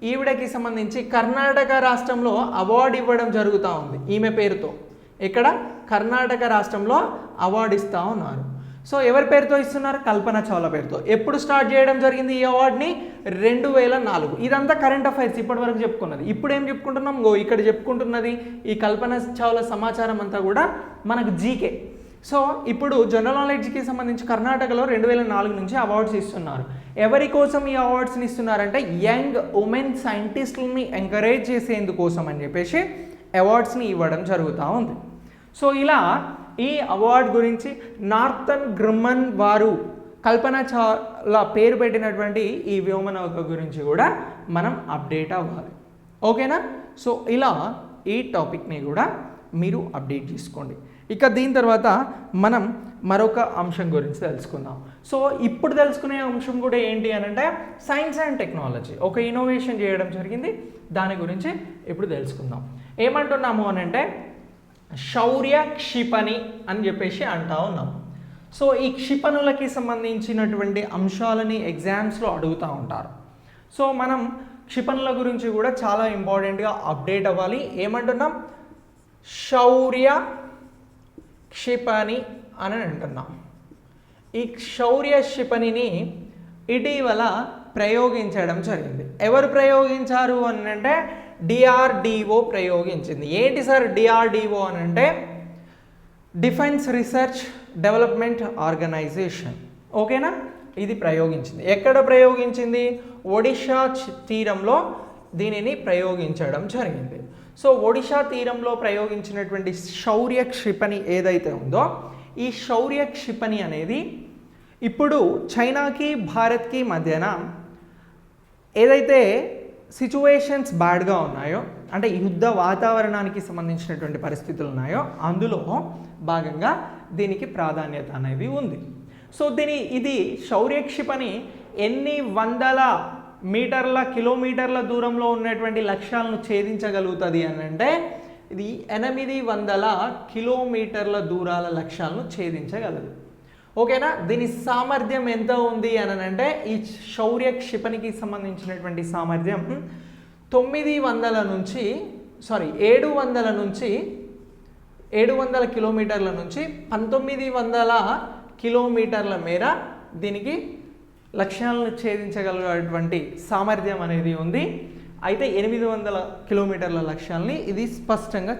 Speaker 1: ఈవిడకి సంబంధించి కర్ణాటక రాష్ట్రంలో అవార్డు ఇవ్వడం జరుగుతూ ఉంది ఈమె పేరుతో. ఇక్కడ కర్ణాటక రాష్ట్రంలో అవార్డు ఇస్తూ ఉన్నారు. సో ఎవరి పేరుతో ఇస్తున్నారు? కల్పన చావ్లా పేరుతో. ఎప్పుడు స్టార్ట్ చేయడం జరిగింది ఈ అవార్డుని? 2004. ఇదంతా కరెంట్ అఫైర్స్ ఇప్పటి వరకు చెప్పుకున్నది. ఇప్పుడు ఏం చెప్పుకుంటున్నాం? ఇక్కడ చెప్పుకుంటున్నది ఈ కల్పన చావ్లా సమాచారం అంతా కూడా మనకు జీకే. సో ఇప్పుడు జనరల్ నాలెడ్జ్కి సంబంధించి కర్ణాటకలో 2004 నుంచి అవార్డ్స్ ఇస్తున్నారు. ఎవరి కోసం ఈ అవార్డ్స్ని ఇస్తున్నారంటే యంగ్ ఉమెన్ సైంటిస్టులని ఎంకరేజ్ చేసేందుకోసం అని చెప్పేసి అవార్డ్స్ని ఇవ్వడం జరుగుతూ ఉంది. సో ఇలా ఈ అవార్డు గురించి నార్థరన్ గ్రుమ్మన్ వారు కల్పన చావ్లా పేరు పెట్టినటువంటి ఈ వ్యోమనౌక గురించి కూడా మనం అప్డేట్ అవ్వాలి. ఓకేనా? సో ఇలా ఈ టాపిక్ని కూడా మీరు అప్డేట్ చేసుకోండి. ఇక దీని తర్వాత మనం మరొక అంశం గురించి తెలుసుకుందాం. సో ఇప్పుడు తెలుసుకునే అంశం కూడా ఏంటి అని అంటే సైన్స్ అండ్ టెక్నాలజీ ఒక ఇన్నోవేషన్ చేయడం జరిగింది. దాని గురించి ఇప్పుడు తెలుసుకుందాం. ఏమంటున్నాము అని అంటే శౌర్య క్షిపణి అని చెప్పేసి అంటా ఉన్నాం. సో ఈ క్షిపణులకి సంబంధించినటువంటి అంశాలని ఎగ్జామ్స్లో అడుగుతూ ఉంటారు. సో మనం క్షిపణుల గురించి కూడా చాలా ఇంపార్టెంట్గా అప్డేట్ అవ్వాలి. ఏమంటున్నాం? శౌర్య క్షిపణి అని అంటున్నాం. ఈ శౌర్య క్షిపణిని ఇటీవల ప్రయోగించడం జరిగింది. ఎవరు ప్రయోగించారు అని అంటే డిఆర్డిఓ ప్రయోగించింది. ఏంటి సార్ డిఆర్డిఓ అని అంటే డిఫెన్స్ రీసెర్చ్ డెవలప్మెంట్ ఆర్గనైజేషన్. ఓకేనా? ఇది ప్రయోగించింది. ఎక్కడ ప్రయోగించింది? ఒడిషా తీరంలో దీనిని ప్రయోగించడం జరిగింది. సో ఒడిషా తీరంలో ప్రయోగించినటువంటి శౌర్య క్షిపణి ఏదైతే ఉందో ఈ శౌర్య క్షిపణి అనేది ఇప్పుడు చైనాకి భారత్కి మధ్యన ఏదైతే సిచ్యువేషన్స్ బ్యాడ్గా ఉన్నాయో, అంటే యుద్ధ వాతావరణానికి సంబంధించినటువంటి పరిస్థితులు ఉన్నాయో అందులో భాగంగా దీనికి ప్రాధాన్యత అనేది ఉంది. సో ఇది శౌర్య క్షిపణి ఎన్ని వందల కిలోమీటర్ల దూరంలో ఉన్నటువంటి లక్ష్యాలను ఛేదించగలుగుతుంది అని అంటే ఇది 800 కిలోమీటర్ల దూరాల లక్ష్యాలను ఛేదించగలదు. ఓకేనా? దీని సామర్థ్యం ఎంత ఉంది అని అంటే ఈ శౌర్య క్షిపణికి సంబంధించినటువంటి సామర్థ్యం 700 కిలోమీటర్ల నుంచి 1900 కిలోమీటర్ల మేర దీనికి లక్ష్యాలను ఛేదించగలిగేటువంటి సామర్థ్యం అనేది ఉంది. అయితే 800 కిలోమీటర్ల లక్ష్యాలని ఇది స్పష్టంగా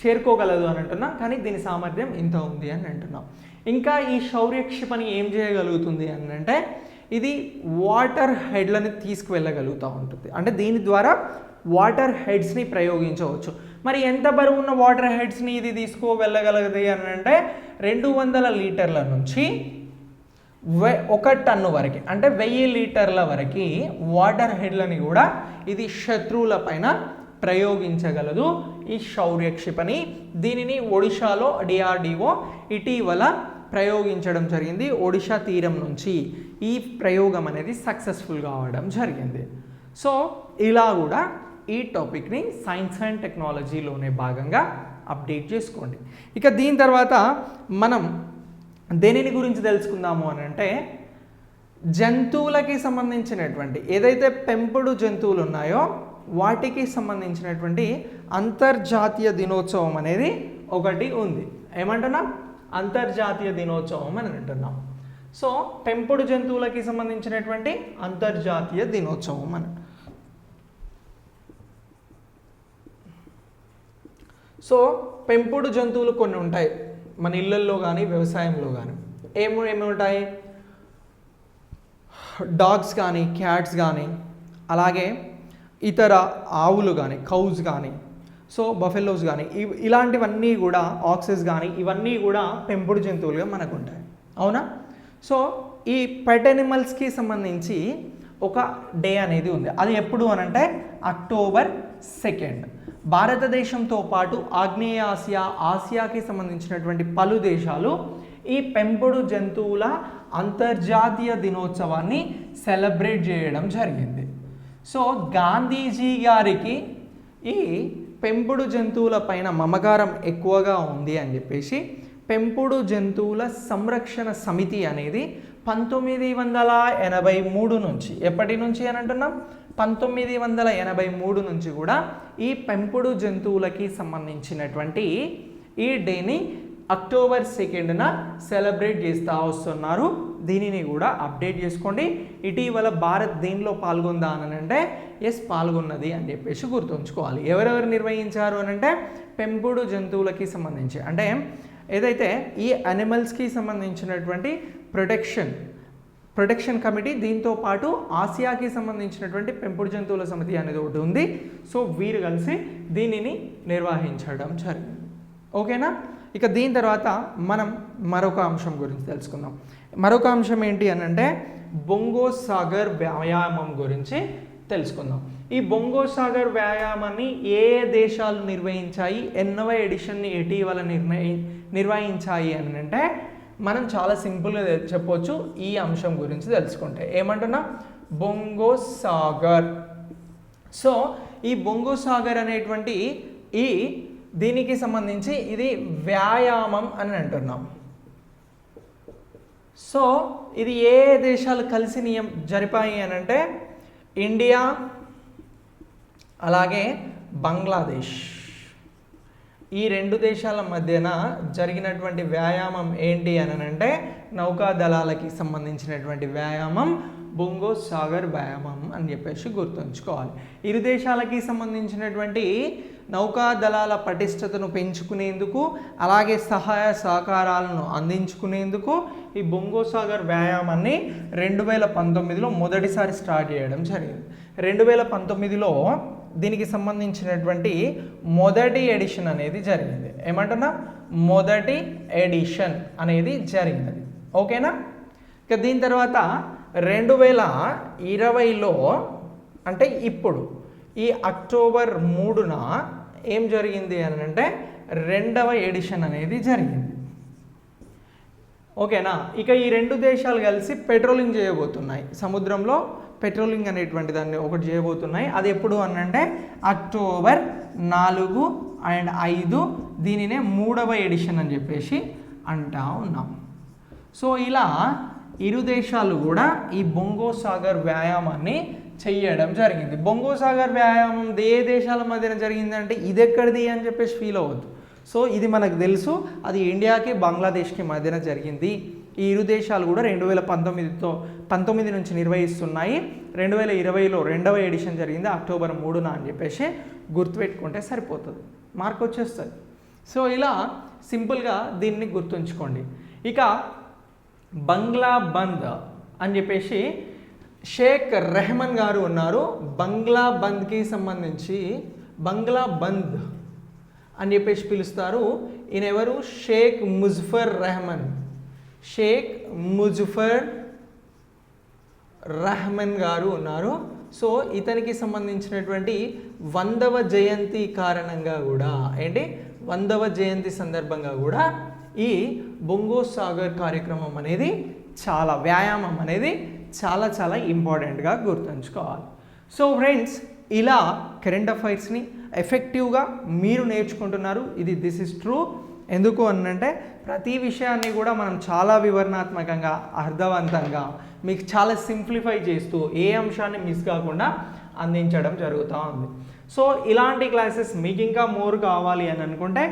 Speaker 1: చేరుకోగలదు అని అంటున్నాం. కానీ దీని సామర్థ్యం ఇంత ఉంది అని అంటున్నాం. ఇంకా ఈ శౌర్య క్షిపణి ఏం చేయగలుగుతుంది అని అంటే ఇది వాటర్ హెడ్లని తీసుకువెళ్ళగలుగుతూ ఉంటుంది. అంటే దీని ద్వారా వాటర్ హెడ్స్ని ప్రయోగించవచ్చు. మరి ఎంత బరువు ఉన్న వాటర్ హెడ్స్ని ఇది వెళ్ళగలగది అని అంటే 200 లీటర్ల నుంచి 1 టన్ను వరకు, అంటే 1000 లీటర్ల వరకు వాటర్ హెడ్లని కూడా ఇది శత్రువుల పైన ప్రయోగించగలదు ఈ శౌర్య క్షిపణి. దీనిని ఒడిశాలో DRDO ఇటీవల ప్రయోగించడం జరిగింది. ఒడిశా తీరం నుంచి ఈ ప్రయోగం అనేది సక్సెస్ఫుల్గా అవడం జరిగింది. సో ఇలా కూడా ఈ టాపిక్ని సైన్స్ అండ్ టెక్నాలజీలోనే భాగంగా అప్డేట్ చేసుకోండి. ఇక దీని తర్వాత మనం దేనిని గురించి తెలుసుకుందాము అని అంటే, జంతువులకి సంబంధించినటువంటి ఏదైతే పెంపుడు జంతువులు ఉన్నాయో వాటికి సంబంధించినటువంటి అంతర్జాతీయ దినోత్సవం అనేది ఒకటి ఉంది. ఏమంటున్నాం? అంతర్జాతీయ దినోత్సవం అని అంటున్నాం. సో పెంపుడు జంతువులకి సంబంధించినటువంటి అంతర్జాతీయ దినోత్సవం అని. సో పెంపుడు జంతువులు కొన్ని ఉంటాయి మన ఇళ్ళల్లో కానీ వ్యవసాయంలో కానీ. ఏమి ఉంటాయి? డాగ్స్ కానీ, క్యాట్స్ కానీ, అలాగే ఇతర ఆవులు కానీ, కౌస్ కానీ, సో బఫెలోస్ కానీ, ఇలాంటివన్నీ కూడా, ఆక్సెస్ కానీ, ఇవన్నీ కూడా పెంపుడు జంతువులుగా మనకు ఉంటాయి. అవునా? సో ఈ పెట్ ఎనిమల్స్కి సంబంధించి ఒక డే అనేది ఉంది. అది ఎప్పుడు అనంటే అక్టోబర్ 2. భారతదేశంతో పాటు ఆగ్నేయ ఆసియాకి సంబంధించినటువంటి పలు దేశాలు ఈ పెంపుడు జంతువుల అంతర్జాతీయ దినోత్సవాన్ని సెలబ్రేట్ చేయడం జరిగింది. సో గాంధీజీ గారికి ఈ పెంపుడు జంతువుల పైన మమకారం ఎక్కువగా ఉంది అని చెప్పేసి పెంపుడు జంతువుల సంరక్షణ సమితి అనేది 1983 నుంచి, ఎప్పటి నుంచి అని అంటున్నాం? 1983 నుంచి కూడా ఈ పెంపుడు జంతువులకి సంబంధించినటువంటి ఈ డేని అక్టోబర్ 2న సెలబ్రేట్ చేస్తూ వస్తున్నారు. దీనిని కూడా అప్డేట్ చేసుకోండి. ఇటీవల భారత్ దీనిలో పాల్గొందా అని అంటే ఎస్ పాల్గొన్నది అని చెప్పేసి గుర్తుంచుకోవాలి. ఎవరెవరు నిర్వహించారు అని అంటే పెంపుడు జంతువులకి సంబంధించి, అంటే ఏదైతే ఈ అనిమల్స్కి సంబంధించినటువంటి ప్రొటెక్షన్ కమిటీ, దీంతో పాటు ఆసియాకి సంబంధించినటువంటి పెంపుడు జంతువుల సమితి అనేది ఒకటి ఉంది. సో వీరు కలిసి దీనిని నిర్వహించడం జరిగింది. ఓకేనా? ఇక దీని తర్వాత మనం మరొక అంశం గురించి తెలుసుకుందాం. మరొక అంశం ఏంటి అని అంటే బొంగో సాగర్ వ్యాయామం గురించి తెలుసుకుందాం. ఈ బొంగో సాగర్ వ్యాయామాన్ని ఏ దేశాలు నిర్వహించాయి, ఎన్నవ ఎడిషన్ని ఇటీవల నిర్వహించాయి అని అంటే మనం చాలా సింపుల్గా చెప్పొచ్చు ఈ అంశం గురించి తెలుసుకుంటే. ఏమంటున్నా? బొంగో సాగర్. సో ఈ బొంగో సాగర్ అనేటువంటి దీనికి సంబంధించి ఇది వ్యాయామం అని అంటున్నాం. సో ఇది ఏ దేశాలు కలిసి జరిపాయి అని అంటే ఇండియా, అలాగే బంగ్లాదేశ్, ఈ 2 దేశాల మధ్యన జరిగినటువంటి వ్యాయామం ఏంటి అని అంటే నౌకాదళాలకి సంబంధించినటువంటి వ్యాయామం బొంగో సాగర్ వ్యాయామం అని చెప్పేసి గుర్తుంచుకోవాలి. ఇరు దేశాలకి సంబంధించినటువంటి నౌకాదళాల పటిష్టతను పెంచుకునేందుకు, అలాగే సహాయ సహకారాలను అందించుకునేందుకు ఈ బొంగో సాగర్ వ్యాయామాన్ని 2019లో మొదటిసారి స్టార్ట్ చేయడం జరిగింది. 2019లో దీనికి సంబంధించినటువంటి మొదటి ఎడిషన్ అనేది జరిగింది. ఏమంటున్నా? మొదటి ఎడిషన్ అనేది జరిగినది. ఓకేనా? ఇక దీని తర్వాత 2020లో అంటే ఇప్పుడు ఈ అక్టోబర్ 3న ఏం జరిగింది అని అంటే 2వ ఎడిషన్ అనేది జరిగింది. ఓకేనా? ఇక ఈ 2 దేశాలు కలిసి పెట్రోలింగ్ చేయబోతున్నాయి. సముద్రంలో పెట్రోలింగ్ అనేటువంటి దాన్ని ఒకటి చేయబోతున్నాయి. అది ఎప్పుడు అనంటే అక్టోబర్ 4 అండ్ 5, దీనినే 3వ ఎడిషన్ అని చెప్పేసి అంటా ఉన్నాం. సో ఇలా ఇరు దేశాలు కూడా ఈ బొంగో సాగర్ వ్యాయామాన్ని చెయ్యడం జరిగింది. బొంగో సాగర్ వ్యాయామం ఏ దేశాల మధ్యన జరిగిందంటే ఇది ఎక్కడిది అని చెప్పేసి ఫీల్ అవ్వద్దు. సో ఇది మనకు తెలుసు, అది ఇండియాకి బంగ్లాదేశ్కి మధ్యన జరిగింది. ఈ ఇరు దేశాలు కూడా 2019 నుంచి నిర్వహిస్తున్నాయి. 2020లో 2వ ఎడిషన్ జరిగింది అక్టోబర్ 3న అని చెప్పేసి గుర్తుపెట్టుకుంటే సరిపోతుంది, మార్క్ వచ్చేస్తుంది. సో ఇలా సింపుల్గా దీన్ని గుర్తుంచుకోండి. ఇక బంగ్లా బంద్ అని చెప్పేసి షేక్ రెహమాన్ గారు ఉన్నారు. బంగ్లా బంద్కి సంబంధించి బంగ్లా బంద్ అని చెప్పేసి పిలుస్తారు. ఈయన ఎవరు? షేక్ ముజఫర్ రెహమాన్. షేక్ ముజఫర్ రెహమాన్ గారు ఉన్నారు. సో ఇతనికి సంబంధించినటువంటి 100వ జయంతి కారణంగా కూడా ఏంటి 100వ జయంతి సందర్భంగా కూడా ఈ బొంగో సాగర్ కార్యక్రమం అనేది చాలా వ్యాయామం అనేది చాలా చాలా ఇంపార్టెంట్గా గుర్తుంచుకోవాలి. సో ఫ్రెండ్స్, ఇలా కరెంట్ అఫైర్స్ని ఎఫెక్టివ్గా మీరు నేర్చుకుంటున్నారు. This is true. ఎందుకు అనంటే ప్రతి విషయాన్ని కూడా మనం చాలా వివరణాత్మకంగా అర్థవంతంగా మీకు చాలా సింప్లిఫై చేస్తూ ఏ అంశాన్ని మిస్ కాకుండా అందించడం జరుగుతూ ఉంది. సో ఇలాంటి క్లాసెస్ మీకు ఇంకా మోర్ కావాలి అని అనుకుంటే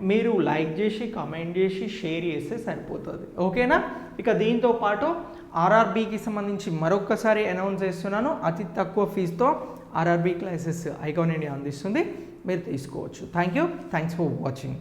Speaker 1: మీరు లైక్ చేసి కామెంట్ చేసి షేర్ చేస్తే సరిపోతుంది. ఓకేనా? ఇక దీంతో పాటు ఆర్ఆర్బీకి సంబంధించి మరొక్కసారి అనౌన్స్ చేస్తున్నాను. అతి తక్కువ ఫీజుతో ఆర్ఆర్బీ క్లాసెస్ ఐకాన్ ఇండియా అందిస్తుంది. మీరు తీసుకోవచ్చు. Thanks for watching.